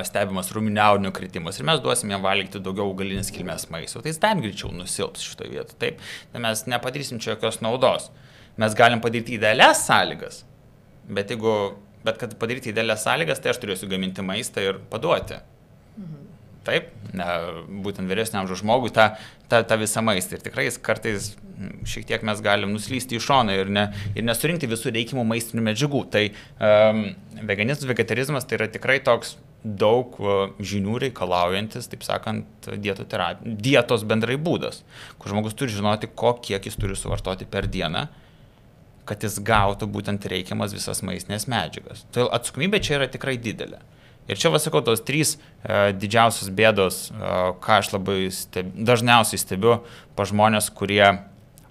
stebimas rūminių audinio kritimas ir mes duosime jam valgyti daugiau augalinės kilmės maisto, tai jis dar greičiau nusilps šitoje vietoje. Taip, tai mes nepadarysim čia jokios naudos. Mes galim padaryti idealias sąlygas, bet kad padaryti idealias sąlygas, tai aš turėsiu gaminti maistą ir paduoti. Taip, būtent vyresnio amžiaus žmogui tą visą maistą. Ir tikrai kartais šiek tiek mes galim nuslysti į šoną ir nesurinkti visų reikiamų maistinių medžiagų. Tai veganizmas, vegetarizmas tai yra tikrai toks daug žinių reikalaujantis, taip sakant, dietos bendrai būdas, kur žmogus turi žinoti, kiek jis turi suvartoti per dieną, kad jis gautų būtent reikiamas visas maistinės medžiagas. Todėl atsakomybė čia yra tikrai didelė. Ir čia, sakau, tos trys didžiausios bėdos, ką aš labai dažniausiai stebiu pa žmonės, kurie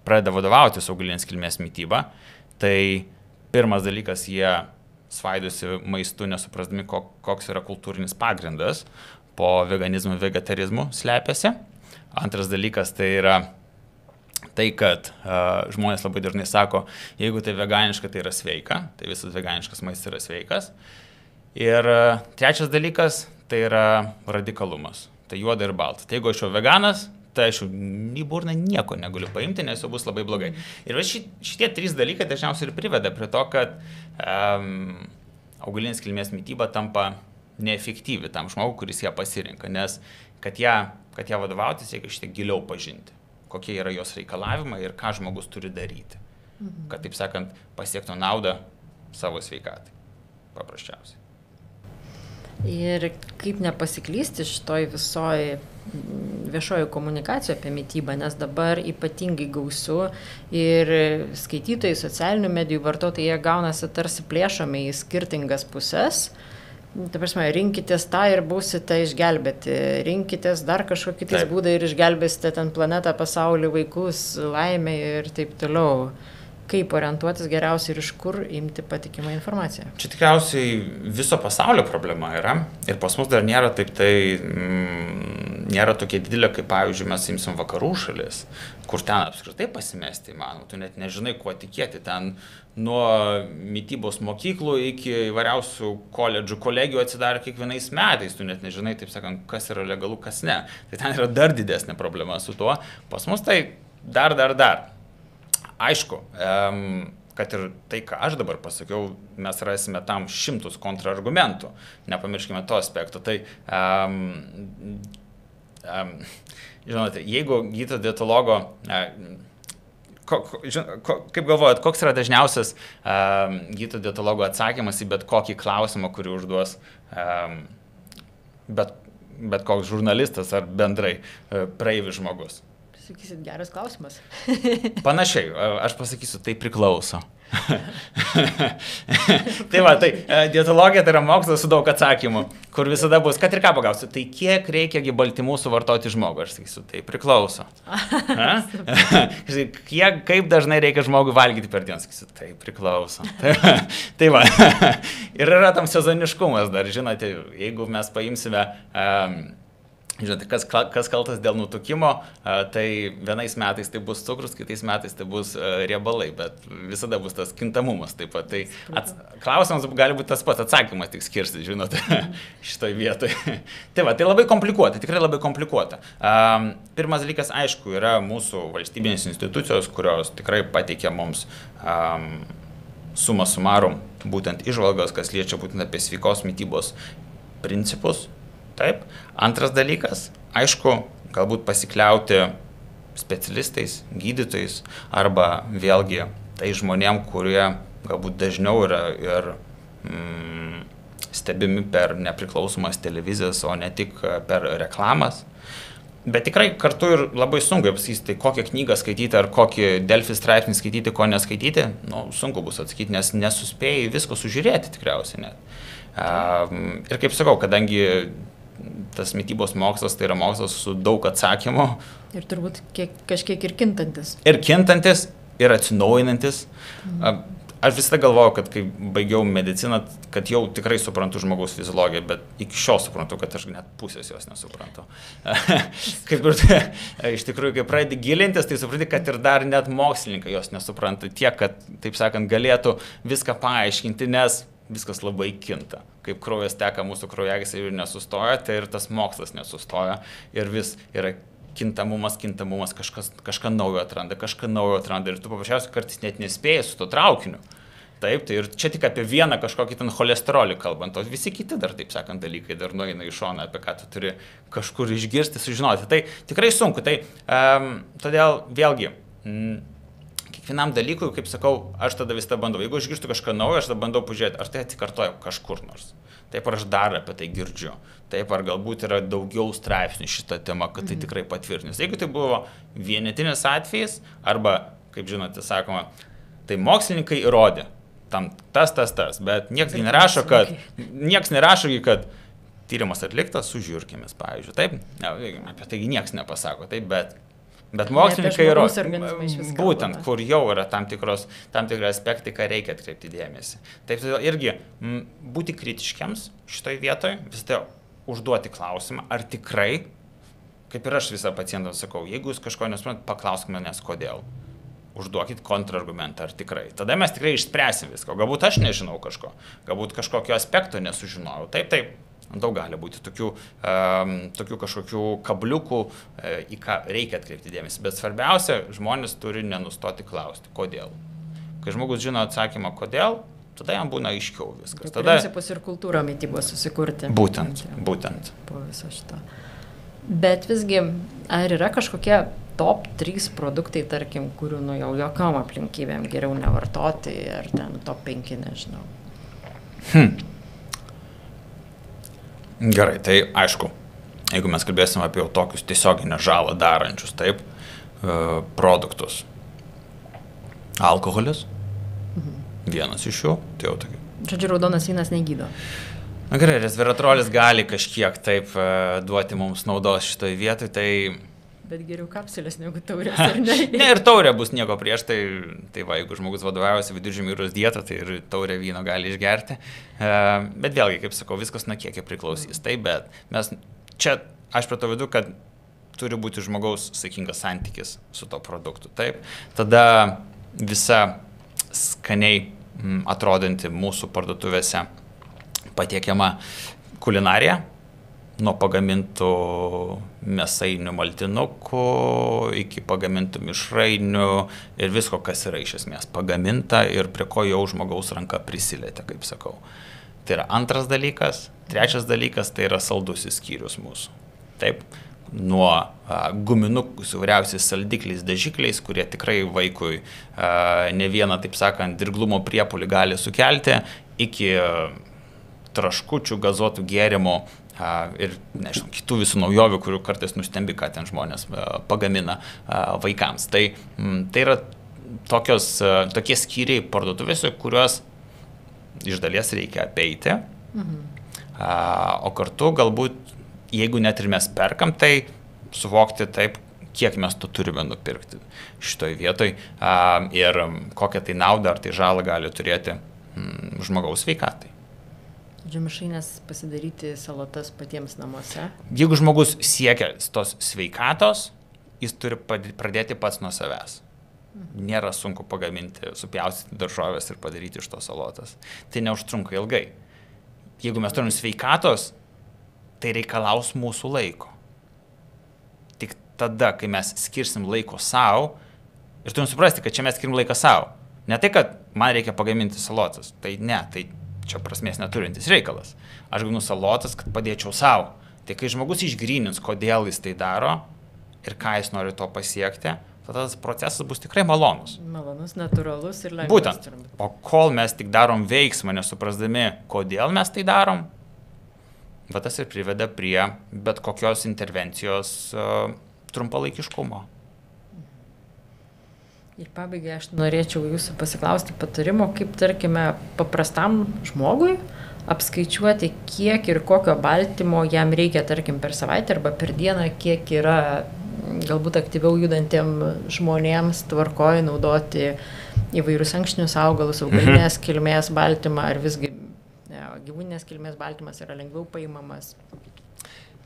pradeda vadovautis augalinės kilmės mitybą. Tai pirmas dalykas, jie svaidosi maistu, nesuprasdami, koks yra kultūrinis pagrindas, po veganizmu, vegetarizmu slepiasi. Antras dalykas tai yra tai, kad žmonės labai dažnai sako, jeigu tai veganiška, tai yra sveika, tai visas veganiškas maistas yra sveikas. Ir trečias dalykas tai yra radikalumas, tai juoda ir balta. Tai jeigu aš jau veganas, tai aš jau į burną nieko negaliu paimti, nes jau bus labai blogai. Ir šitie trys dalykai dažniausiai ir priveda prie to, kad augalinės kilmės mityba tampa neefektyvi tam žmogui, kuris ją pasirinka, nes kad ją vadovautis, reikia šiek tiek giliau pažinti, kokie yra jos reikalavimai ir ką žmogus turi daryti, kad, taip sakant, pasiektų naudą savo sveikatai, paprasčiausiai. Ir kaip nepasiklysti šitoj visoj viešojo komunikacijoje apie mitybą, nes dabar ypatingai gausu ir skaitytojai, socialinių medijų vartotojai, jie gaunasi tarsi plėšomi į skirtingas puses. Ta prasme, rinkitės tą ir būsite išgelbėti, rinkitės dar kažkokį tais būdą ir išgelbėsite ten planetą, pasaulį, vaikus, laimę ir taip toliau. Kaip orientuotis geriausiai ir iš kur imti patikimą informaciją? Čia tikriausiai viso pasaulio problema yra ir pas mus dar nėra taip nėra tokia didelė, kaip pavyzdžiui mes imsim vakarų šalis, kur ten apskritai pasimesti įmanoma, tu net nežinai, kuo tikėti, ten nuo mitybos mokyklų iki įvairiausių koledžų, kolegijų atsidaro kiekvienais metais, tu net nežinai, taip sakant, kas yra legalu, kas ne. Tai ten yra dar didesnė problema su tuo, pas mus tai dar. Aišku, kad ir tai, ką aš dabar pasakiau, mes rasime tam 100 kontrargumentų, nepamirškime to aspekto. Tai, žinote, jeigu gydytojo dietologo, kaip galvojat, koks yra dažniausias gydytojo dietologo atsakymas į bet kokį klausimą, kurį užduos bet koks žurnalistas ar bendrai praeivis žmogus? Sakysit, geras klausimas. Panašiai, aš pasakysiu, tai priklauso. Tai va, dietologija tai yra mokslas su daug atsakymų, kur visada bus, kad ir ką pagausiu, tai kiek reikia baltymų suvartoti žmogui, aš sakysiu, tai priklauso. Kaip dažnai reikia žmogui valgyti per dieną, sakysiu, tai priklauso. Tai va, ir yra tam sezoniškumas dar, žinote, jeigu mes paimsime žinote, kas kaltas dėl nutukimo, tai vienais metais tai bus cukrus, kitais metais tai bus riebalai, bet visada bus tas kintamumas taip pat. Tai klausimas gali būti tas pats, atsakymas tik skirsti, žinote, šitoj vietoj. Tai va, tai labai komplikuota, tikrai labai komplikuota. Pirmas dalykas, aišku, yra mūsų valstybinės institucijos, kurios tikrai pateikia mums summa summarum, būtent įžvalgas, kas liečia būtent apie sveikos mitybos principus. Taip. Antras dalykas, aišku, galbūt pasikliauti specialistais, gydytojais arba vėlgi tai žmonėm, kurie galbūt dažniau yra ir stebimi per nepriklausomas televizijas, o ne tik per reklamas. Bet tikrai kartu ir labai sunku apsakyti, kokią knygą skaityti ar kokį Delfi straipsnį skaityti, ko neskaityti. Sunku bus atsakyti, nes nesuspėjai visko sužiūrėti tikriausiai net. Ir kaip sakau, kadangi tas mitybos mokslas tai yra mokslas su daug atsakymų. Ir turbūt kažkiek ir kintantis. Ir kintantis, ir atsinaujinantis. Aš visada galvojau, kad kai baigiau mediciną, kad jau tikrai suprantu žmogaus fiziologiją, bet iki šiol suprantu, kad aš net pusės jos nesuprantu. Kaip ir iš tikrųjų, kai pradedi gilintis, tai supranti, kad ir dar net mokslininkai jos nesupranta tiek, kad, taip sakant, galėtų viską paaiškinti, nes viskas labai kinta. Kaip kraujas teka mūsų kraujagysliai ir nesustoja, tai ir tas mokslas nesustoja. Ir vis yra kintamumas, kažką naujo atranda. Ir tu paprasčiausiai kartais net nespėjai su to traukiniu. Taip, tai ir čia tik apie vieną kažkokį ten cholesterolį kalbant, o visi kiti dar, taip sakant, dalykai dar nueina į šoną, apie ką tu turi kažkur išgirsti, sužinoti. Tai tikrai sunku. Tai todėl vėlgi, kiekvienam dalykui, kaip sakau, aš tada vis tą bandau. Jeigu aš išgirstu kažką naujo, aš tada bandau pažiūrėti, ar tai atsikartoja kažkur nors. Taip, ar aš dar apie tai girdžiu. Taip, ar galbūt yra daugiau straipsnių šitą temą, kad tai tikrai patvirtinės. Jeigu tai buvo vienetinis atvejis, arba, kaip žinote, sakoma, tai mokslininkai įrodė, tam tas, bet nieks nerašo, kad tyrimas atliktas su žiurkėmis, pavyzdžiui. Taip, apie tai nieks nepasako, taip, bet mokslininkai įrodė, būtent, kur jau yra tam tikri aspektai, ką reikia atkreipti dėmesį. Taip, todėl irgi būti kritiškiams šitoj vietoj, vis tai užduoti klausimą, ar tikrai, kaip ir aš visą pacientą sakau, jeigu jūs kažko nesuprantate, paklauskime manęs kodėl. Užduokit kontrargumentą, ar tikrai. Tada mes tikrai išspręsim viską. Galbūt aš nežinau kažko, galbūt kažkokio aspekto nesužinojau. Taip. Daug gali būti tokių kažkokių kabliukų, į ką reikia atkreipti dėmesį. Bet svarbiausia, žmonės turi nenustoti klausti, kodėl. Kai žmogus žino atsakymą, kodėl, tada jam būna aiškiau viskas. Tada principus ir kultūrą mitybos susikurti. Būtent. Po viso šito. Bet visgi, ar yra kažkokie top 3 produktai, tarkim, kurių jau jokiom aplinkybėm geriau nevartoti, ar ten top 5, nežinau. Gerai, tai aišku, jeigu mes kalbėsim apie jau tokius tiesioginę žalą darančius, taip, produktus. Alkoholis, vienas iš jų, tai jau tokia. Žodžiu, raudonas vynas negydo. Na gerai, resveratrolis gali kažkiek taip duoti mums naudos šitoje vietoje, tai... Bet geriau kapsulės negu taurės, ar ne? Ne, ir taurė bus nieko prieš, tai va, jeigu žmogus vadovaujasi Viduržemio jūros dietą, tai ir taurė vyno gali išgerti. Bet vėlgi, kaip sakau, viskas nuo kiekio priklausys. Taip, bet mes čia, aš prie to vedu, kad turi būti žmogaus saikingas santykis su to produktu. Taip, tada visa skaniai atrodanti mūsų parduotuvėse patiekiama kulinarija, nuo pagamintų mėsainių maltinukų iki pagamintų mišrainių ir visko, kas yra iš esmės pagaminta ir prie ko jau žmogaus ranka prisilietė, kaip sakau. Tai yra antras dalykas. Trečias dalykas tai yra saldusis skyrius mūsų. Taip, nuo guminukų su vyriausiais saldikliais, dažikliais, kurie tikrai vaikui ne vieną, taip sakant, dirglumo priepulį gali sukelti, iki traškučių, gazuotų gėrimų ir, nežinau, kitų visų naujovių, kurių kartais nustembi, ką ten žmonės pagamina vaikams. Tai yra tokie skyriai parduotuvėse, kuriuos iš dalies reikia apeiti, o kartu galbūt, jeigu net ir mes perkam, tai suvokti taip, kiek mes to turime nupirkti šitoj vietoj ir kokią tai naudą ar tai žalą gali turėti žmogaus sveikatai. Mišrainės pasidaryti salotas patiems namuose. Jeigu žmogus siekia tos sveikatos, jis turi pradėti pats nuo savęs. Nėra sunku pagaminti, supjaustyti daržovės ir padaryti iš to salotas. Tai neužtrunka ilgai. Jeigu mes turim sveikatos, tai reikalaus mūsų laiko. Tik tada, kai mes skirsim laiko savo, ir turim suprasti, kad čia mes skirim laiką savo. Ne tai, kad man reikia pagaminti salotas. Tai ne, tai čia prasmės neturintis reikalas. Aš gaminu salotas, kad padėčiau savo. Tai kai žmogus išgrynins, kodėl jis tai daro ir ką jis nori to pasiekti, tada tas procesas bus tikrai malonus. Malonus, natūralus ir lengvas. Būtent. O kol mes tik darom veiksmą, nesuprasdami, kodėl mes tai darom, va tas ir priveda prie bet kokios intervencijos trumpalaikiškumo. Ir pabaigai aš norėčiau jūsų pasiklausti patarimo, kaip, tarkime, paprastam žmogui apskaičiuoti, kiek ir kokio baltymo jam reikia, tarkim, per savaitę arba per dieną, kiek yra galbūt aktyviau judantiem žmonėms tvarkoje naudoti įvairius ankštinius augalus, augalinės kilmės baltymą, ar visgi gyvūninės kilmės baltymas yra lengviau paimamas.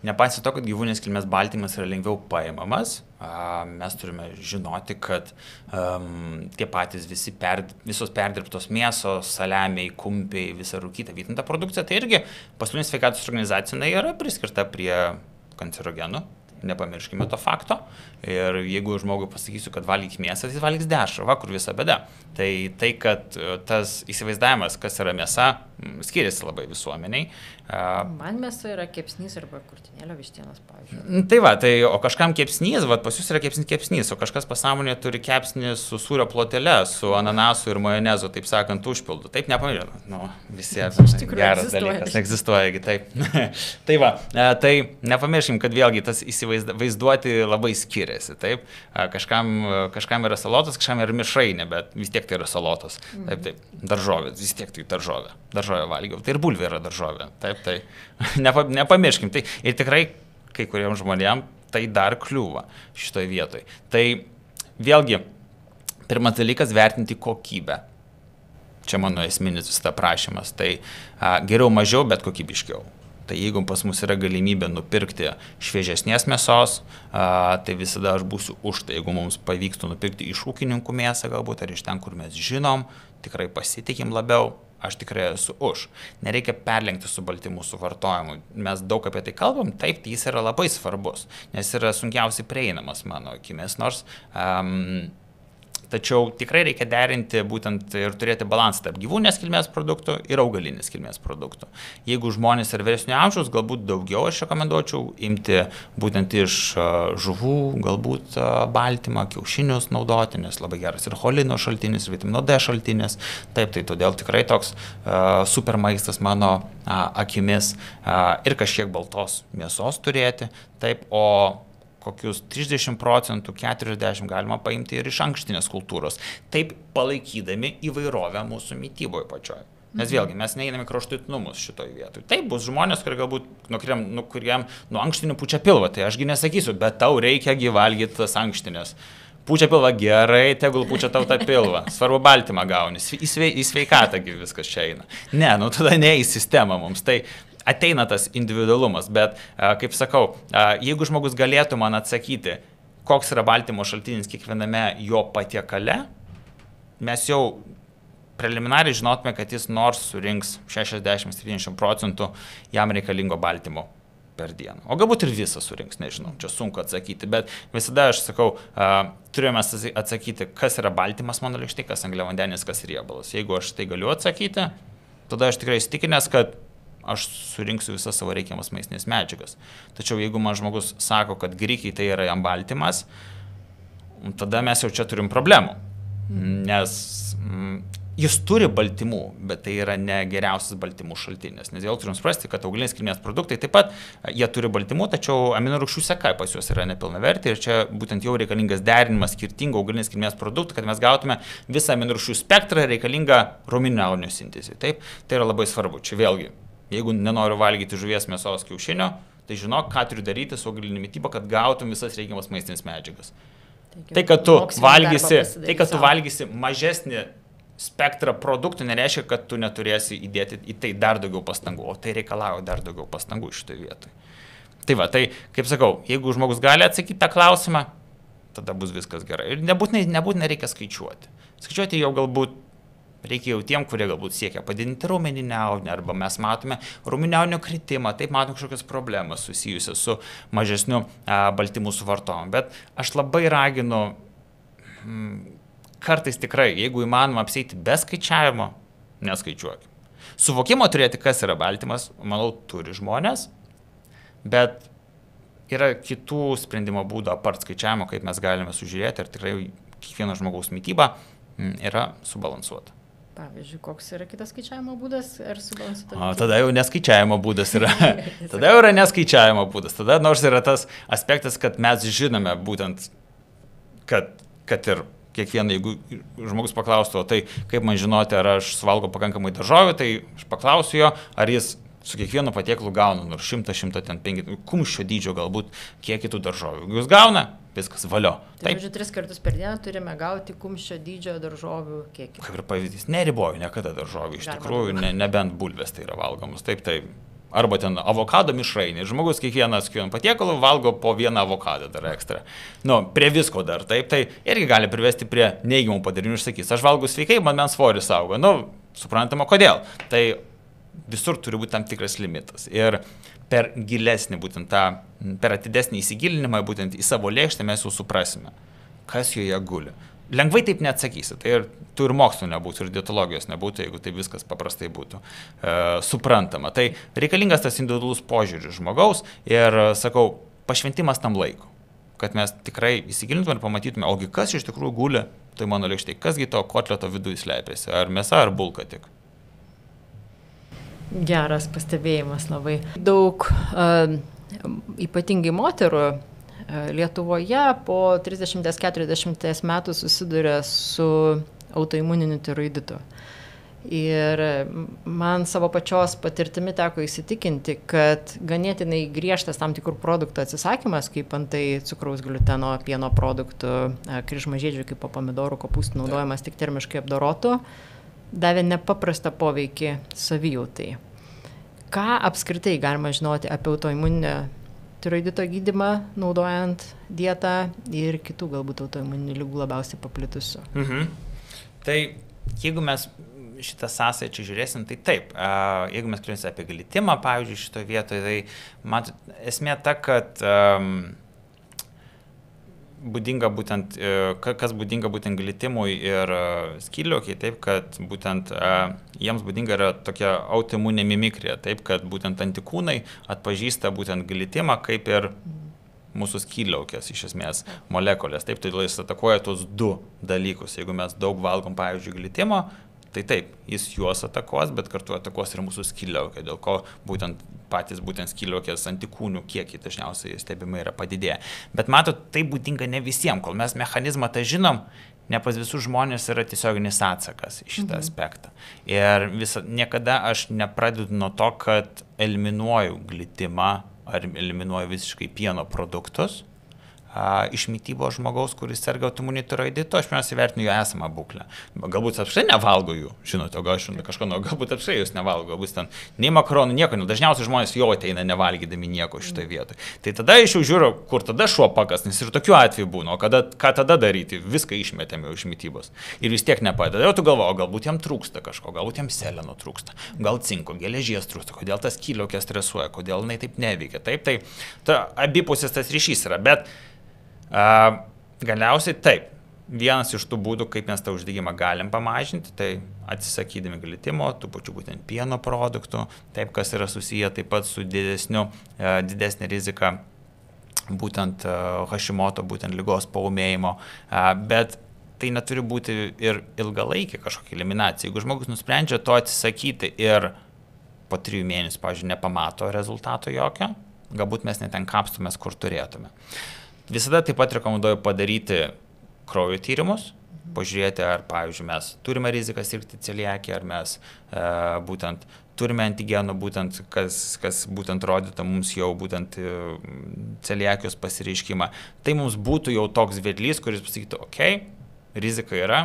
Nepaisant to, kad gyvūninės kilmės baltymas yra lengviau paimamas, mes turime žinoti, kad tie patys visos perdirbtos mėsos, saliamiai, kumpiai, visa rūkyta, vytinta produkcija, tai irgi Pasaulinė sveikatos organizacija yra priskirta prie kancerogenų. Nepamirškime to fakto. Ir jeigu žmogui pasakysiu, kad valgyk mėsą, tai valgyk dešrą, va kur visa bėda. Tai, kad tas įsivaizdavimas, kas yra mėsa, skiriasi labai visuomeniai. Man mėsa yra kepsnys arba kurtinėlio vištienos, pavyzdžiui. Tai va, o kažkam kepsnys, va pas jūs yra kepsnys, o kažkas pasąmonėje turi kepsnį su sūrio plotele, su ananasu ir majonezu, taip sakant, užpildu. Taip nepamiršau. Nu, visi geras dalykas, egzistuoja, taip. Tai va, tai nepamirškim, kad vėlgi tas vaizduoti labai skiriasi, taip. Kažkam yra salotas, kažkam yra mišrainė, bet vis tiek tai yra salotas. Taip, daržovė, vis tiek tai daržovė. Daržovė valgiau. Tai ir bulvė yra daržovė. Taip, tai nepamirškim. Tai ir tikrai kai kuriems žmonėms tai dar kliūva šitoje vietoje. Tai vėlgi, pirmas dalykas vertinti kokybę. Čia mano esminis visada prašymas. Tai geriau mažiau, bet kokybiškiau. Tai jeigu pas mus yra galimybė nupirkti šviežesnės mėsos, tai visada aš būsiu už tai. Jeigu mums pavyktų nupirkti iš ūkininkų mėsą galbūt, ar iš ten, kur mes žinom, tikrai pasitikim labiau, aš tikrai esu už. Nereikia perlenkti su baltymų suvartojimu. Mes daug apie tai kalbam, taip, jis yra labai svarbus, nes yra sunkiausiai prieinamas mano akimis, nors Tačiau tikrai reikia derinti būtent ir turėti balansą tarp gyvūninės kilmės produktų ir augalinės kilmės produktų. Jeigu žmonės yra vyresnio amžiaus, galbūt daugiau aš rekomenduočiau imti būtent iš žuvų, galbūt baltymą, kiaušinius naudoti, nes labai geras ir cholino šaltinis, ir vitamino D šaltinis. Taip, tai todėl tikrai toks super maistas mano akimis ir kažkiek baltos mėsos turėti. Taip, o kokius 30%, 40% galima paimti ir iš ankštinės kultūros, taip palaikydami įvairovę mūsų mytyboje pačioje. Nes vėlgi, mes neeiname kraštutinumus šitoje vietoje. Taip bus žmonės, kurie galbūt, kuriem nuo ankštinių pučia pilvą, tai ašgi nesakysiu, bet tau reikia valgyti tas ankštinės. Pučia pilvą gerai, tegul pučia tau tą pilvą. Svarbu baltymą gauni, į sveikatągi viskas čia eina. Ne, tada ne į sistemą mums. Tai ateina tas individualumas, bet, kaip sakau, jeigu žmogus galėtų man atsakyti, koks yra baltymo šaltinis kiekviename jo patiekale, mes jau preliminariai žinotume, kad jis nors surinks 60-70% jam reikalingo baltymo per dieną. O galbūt ir visą surinks, nežinau, čia sunku atsakyti, bet visada aš sakau, turime atsakyti, kas yra baltymas mano lėkštėje, kas angliavandenis, kas riebalas. Jeigu aš tai galiu atsakyti, tada aš tikrai įsitikinęs, kad aš surinksiu visas savo reikiamas maistinės medžiagas. Tačiau jeigu man žmogus sako, kad grikiai tai yra jam baltymas, tada mes jau čia turim problemų. Nes jis turi baltymų, bet tai yra ne geriausias baltymų šaltinis. Nes vėl turim suprasti, kad augalinės kilmės produktai taip pat, jie turi baltymų, tačiau aminorūgščių seka pas juos yra nepilnavertė ir čia būtent jau reikalingas derinimas skirtingų augalinės kilmės produktų, kad mes gautume visą aminorūgščių spektrą reikalingą raumeninio audinio sintezei. Taip, tai yra labai svarbu. Čia vėlgi, jeigu nenoriu valgyti žuvies, mėsos, kiaušinio, tai žinok, ką turiu daryti su augalinė mityba, kad gautum visas reikiamas maistinės medžiagas. Tai, kad tu valgysi mažesnį spektrą produktų, nereiškia, kad tu neturėsi įdėti į tai dar daugiau pastangų, o tai reikalauja dar daugiau pastangų šitoje vietoje. Tai va, tai kaip sakau, jeigu žmogus gali atsakyti tą klausimą, tada bus viskas gerai. Ir nebūtinai reikia skaičiuoti. Skaičiuoti jau galbūt reikia jau tiem, kurie galbūt siekia padidinti raumeninį audinį, arba mes matome raumeninio audinio kritimą, taip matome kažkokias problemas susijusias su mažesniu baltymų suvartojimu. Bet aš labai raginu, kartais tikrai, jeigu įmanoma apsieiti be skaičiavimo, neskaičiuokime. Suvokimo turėti, kas yra baltymas, manau, turi žmonės, bet yra kitų sprendimo būdų apart skaičiavimo, kaip mes galime sužiūrėti, ar tikrai kiekvieno žmogaus mityba yra subalansuota. Pavyzdžiui, koks yra kitas skaičiavimo būdas ar subalansuota? Tada jau neskaičiavimo būdas yra. Tada jau yra neskaičiavimo būdas. Tada nors yra tas aspektas, kad mes žinome būtent, kad ir kiekvieną, jeigu žmogus paklaustų, tai kaip man žinoti, ar aš suvalgau pakankamai daržovių, tai aš paklausiu jo, ar jis su kiekvienu patiekalu gauna nors 100-105 kumščio dydžio galbūt kiek kitų daržovių. Jeigu jūs gauna, viskas valio. Tai žodžiu, 3 kartus per dieną turime gauti kumščio dydžio daržovių kiekį. Kaip ir pavyzdys, neriboju niekada daržovių, iš tikrųjų, nebent bulvės tai yra valgomus. Taip, arba ten avokado mišrainė. Žmogus kiekvienu patiekalu valgo po vieną avokadą dar ekstra. Prie visko dar, taip, tai irgi gali privesti prie neigiamų padarinių ir sakys, aš valgau sveikai, man svoris auga. Suprantama, kodėl. Tai visur turi būti tam tikras limitas. Ir per gilesnį, per atidesnį įsigilinimą, būtent į savo lėkštę mes jau suprasime, kas joje guli. Lengvai taip neatsakysi, tai ir tu ir mokslo nebūtų, ir dietologijos nebūtų, jeigu tai viskas paprastai būtų suprantama. Tai reikalingas tas individualus požiūris žmogaus ir, sakau, pašventimas tam laiko, kad mes tikrai įsigilintume ir pamatytume, ogi kas iš tikrųjų guli, tai mano lėkštėje, kasgi to kotleto viduje slepiasi, ar mėsa, ar bulka tik. Geras pastebėjimas labai. Daug ypatingai moterų Lietuvoje po 30-40 metų susiduria su autoimuniniu tiroiditu. Ir man savo pačios patirtimi teko įsitikinti, kad ganėtinai griežtas tam tikrų produktų atsisakymas, kaip antai cukraus, gliuteno, pieno produktų, kryžmažiedžių kaip pomidorų, kopūstų naudojimas tik termiškai apdorotų, davė nepaprastą poveikį savijautai. Ką apskritai galima žinoti apie autoimuninę tiroidito gydymą, naudojant dietą ir kitų galbūt autoimuninių ligų labiausiai paplitusių? Tai jeigu mes šitą sąsąją čia žiūrėsim, tai taip, jeigu mes kalbėsim apie glitimą, pavyzdžiui, šitoje vietoje, tai esmė ta, kad būdinga būtent, kas būdinga būtent glitimui ir skydliaukei, taip, kad būtent jiems būdinga yra tokia autoimuninė mimikrija, taip, kad būtent antikūnai atpažįsta būtent glitimą kaip ir mūsų skydliaukės iš esmės molekulės, taip, todėl jis atakuoja tos du dalykus. Jeigu mes daug valgom, pavyzdžiui, glitimo, tai taip, jis juos atakuos, bet kartu atakuos ir mūsų skydliaukę, dėl ko būtent skydliaukės antikūnių kiekiai dažniausiai stebimai yra padidėję. Bet matot, tai būdinga ne visiems, kol mes mechanizmą tą žinom, ne pas visus žmonės yra tiesioginis atsakas į šitą aspektą. Ir niekada aš nepradedu nuo to, kad eliminuoju glitimą ar eliminuoju visiškai pieno produktus iš mitybos žmogaus, kuris serga autoimuniniu tiroiditu, aš pirmiausia vertinu jo esamą būklę. Galbūt apskritai nevalgo jų, žinote, galbūt apskritai jūs nevalgo, galbūt ten nei makaronų, nieko, dažniausiai žmonės jau ateina nevalgydami nieko šitoje vietoje. Tai tada aš jau žiūriu, kur tada šuo pakas, nes ir tokių atvejų būna, o ką tada daryti, viską išmetėme iš mitybos ir vis tiek nepadeda. Jau tu galvoji, galbūt jam trūksta kažko, galbūt jam seleno trūksta, gal cinko, geležies trūksta, kodėl tas skydliaukė stresuoja, kodėl jinai taip neveikia. Taip, tai abipusis tas ryšys yra, bet galiausiai taip, vienas iš tų būdų, kaip mes tą uždegimą galim pamažinti, tai atsisakydami glitimo, tų pačių būtent pieno produktų, taip, kas yra susiję taip pat su didesnė rizika būtent Hashimoto, būtent ligos paūmėjimo, bet tai neturi būti ir ilgalaikė kažkokia eliminacija. Jeigu žmogus nusprendžia to atsisakyti ir po 3 mėnesių, pavyzdžiui, nepamato rezultato jokio, galbūt mes neten kapstumės, kur turėtume. Visada taip pat rekomenduoju padaryti kraujo tyrimus, pažiūrėti, ar, pavyzdžiui, mes turime riziką sirgti celiakiją, ar mes būtent turime antigenų, būtent, kas būtent rodytų mums jau būtent celiakijos pasireiškimą. Tai mums būtų jau toks vedlys, kuris pasakytų, okei, rizika yra,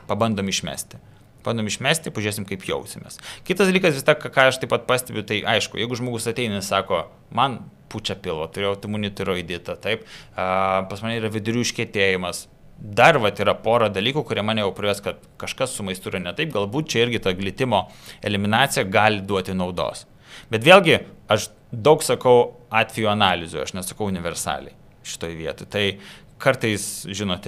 pabandom išmesti. Pažiūrėsim, kaip jausimės. Kitas dalykas, vis tiek, ką aš taip pat pastebiu, tai aišku, jeigu žmogus ateina ir sako, man pučia pilvo, turėjau autoimuninį tiroiditą, taip, pas mane yra vidurių iškietėjimas, dar yra pora dalykų, kurie mane jau prives, kad kažkas su maistu yra ne taip, galbūt čia irgi ta glitimo eliminacija gali duoti naudos. Bet vėlgi, aš daug sakau atveju analizių, aš nesakau universaliai šitoje vietoje. Tai kartais, žinote,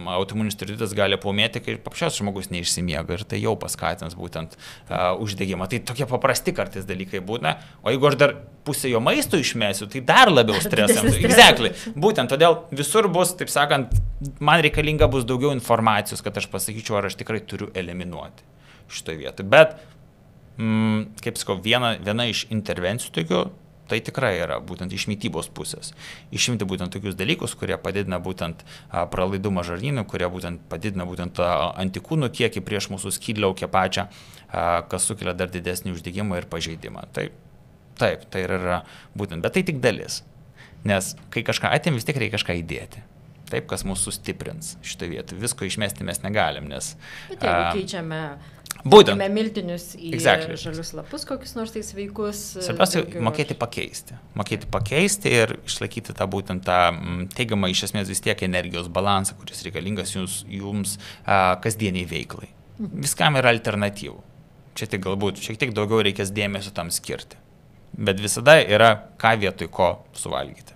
autoimuninis tiroiditas gali paūmėti, kai paprasčiausias žmogus neišsimiega ir tai jau paskatins būtent uždegimą. Tai tokie paprasti kartais dalykai būna, o jeigu aš dar pusę jo maisto išmesiu, tai dar labiau stresam. Exactly. Būtent todėl visur bus, taip sakant, man reikalinga bus daugiau informacijos, kad aš pasakyčiau, ar aš tikrai turiu eliminuoti šitoje vietoje. Bet, kaip sakau, viena iš intervencijų tokių, tai tikrai yra būtent iš mitybos pusės. Išimti būtent tokius dalykus, kurie padidina būtent pralaidumą žarnynui, kurie būtent padidina būtent antikūnų kiekį prieš mūsų skydliaukę pačią, kas sukelia dar didesnį uždegimą ir pažeidimą. Taip, tai yra būtent, bet tai tik dalis. Nes kai kažką atėm, vis tiek reikia kažką įdėti. Taip, kas mūsų sustiprins šitą vietą. Visko išmesti mes negalim, nes... Bet jeigu keičiame... Būtent. Miltinius į žalius lapus, kokius nors tai sveikus. Svarbiausia, mokėti pakeisti. Mokėti pakeisti ir išlaikyti tą būtent tą teigiamą iš esmės vis tiek energijos balansą, kuris reikalingas jums kasdieniai veiklai. Viskam yra alternatyvų. Čia tik galbūt šiek tiek daugiau reikės dėmesio tam skirti. Bet visada yra ką vietoj ko suvalgyti.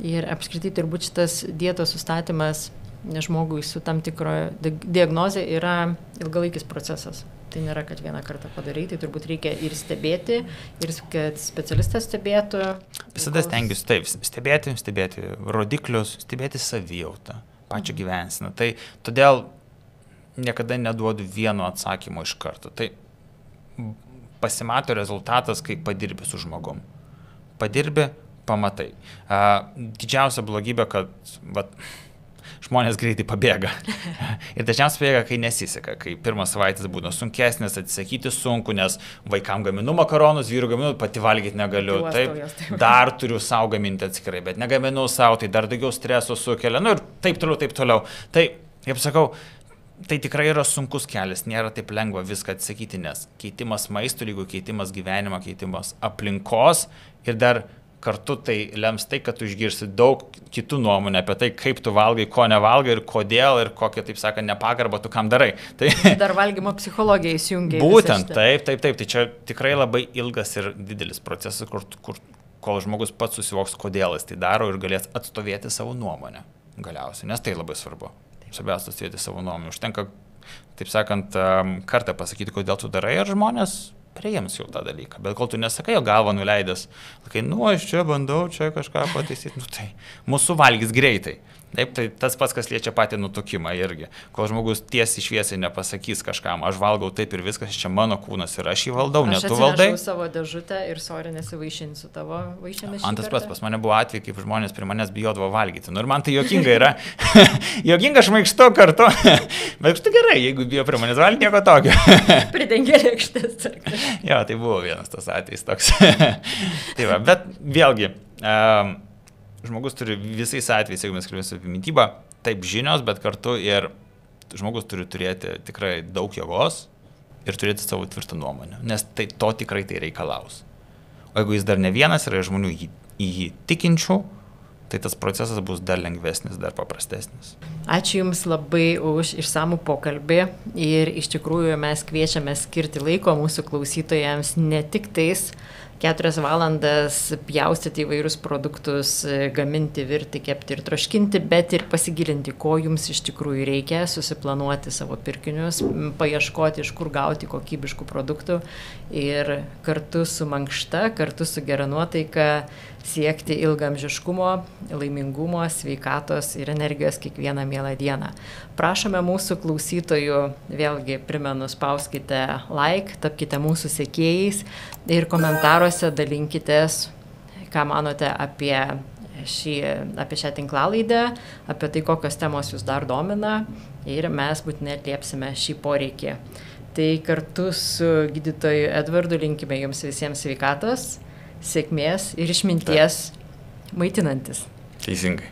Ir apskritai turbūt šitas dietos sustatymas žmogui su tam tikro diagnozė yra ilgalaikis procesas. Tai nėra, kad vieną kartą padarai, tai turbūt reikia ir stebėti, ir kad specialistas stebėtų. Visada stengiuosi taip, stebėti rodiklius, stebėti savijautą, pačią gyvenseną. Tai todėl niekada neduodu vieno atsakymo iš karto. Tai pasimato rezultatas, kai padirbi su žmogum. Padirbi, pamatai. Didžiausia blogybė, kad žmonės greitai pabėga. Ir dažniausiai pabėga, kai nesiseka, kai pirmas savaitės būna sunkesnės, atsisakyti sunku, nes vaikam gaminu makaronus, vyrų gaminu, pati valgyti negaliu. Taip, dar turiu savo gaminti atskirai, bet negaminu savo, tai dar daugiau streso sukelia. Ir taip toliau. Tai, kaip sakau, tai tikrai yra sunkus kelias, nėra taip lengva viską atsisakyti, nes keitimas maisto, lygu keitimas gyvenimo, keitimas aplinkos ir dar kartu tai lems tai, kad tu išgirsi daug kitų nuomonę apie tai, kaip tu valgai, ko nevalgai ir kodėl ir kokią, taip sakant, nepagarbą tu kam darai. Tai dar valgymo psichologija įsijungia. Būtent, taip. Tai čia tikrai labai ilgas ir didelis procesas, kol žmogus pats susivoks, kodėl jis tai daro ir galės atstovėti savo nuomonę. galiausiai, nes tai labai svarbu. Svarbiausia turėti savo nuomonę. Užtenka, taip sakant, kartą pasakyti, kodėl tu darai, ir žmonės priims jau tą dalyką. Bet kol tu nesakai, jo galvą nuleidęs, sakai, aš čia bandau, čia kažką pataisyti, tai mūsų valgys greitai. Taip, tai tas pats, kas liečia patį nutukimą irgi. Kol žmogus tiesiai šviesiai nepasakys kažkam, aš valgau taip ir viskas, čia mano kūnas ir aš jį valdau, ne tu valdai. Aš atsinešu savo dėžutę ir sorry, nesivaišinsiu tavo vaišėmis. Antas pats, pas mane buvo atvejai, kaip žmonės prie manęs bijodavo valgyti. Ir man tai juokinga yra. Juokinga, aš maikštu kartu. Bet štai gerai, jeigu bijo prie manęs valgyti, nieko tokio. Pridengė lėkštės. Jo, tai buvo vienas tas atvejis toks. Tai va, bet vėlgi, žmogus turi visais atvejais, jeigu mes kalbėsime apie mitybą, taip žinios, bet kartu ir žmogus turi turėti tikrai daug jėgos ir turėti savo tvirtą nuomonę, nes to tikrai tai reikalaus. O jeigu jis dar ne vienas yra žmonių į jį tikinčių, tai tas procesas bus dar lengvesnis, dar paprastesnis. Ačiū Jums labai už išsamų pokalbį ir iš tikrųjų mes kviečiame skirti laiko mūsų klausytojams ne tik tais 4 valandas pjaustyti įvairius produktus, gaminti, virti, kepti ir troškinti, bet ir pasigilinti, ko jums iš tikrųjų reikia, susiplanuoti savo pirkinius, paieškoti, iš kur gauti kokybiškų produktų ir kartu su mankšta, kartu su gera nuotaika siekti ilgaamžiškumo, laimingumo, sveikatos ir energijos kiekvieną mielą dieną. Prašome mūsų klausytojų, vėlgi primenu, spauskite like, tapkite mūsų sekėjais ir komentaruose dalinkitės, ką manote apie šią tinklalaidę, apie tai, kokios temos jūs dar domina ir mes būtinai atliepsime šį poreikį. Tai kartu su gydytoju Edvardu linkime jums visiems sveikatos, sėkmės ir išminties maitinantis. Teisingai.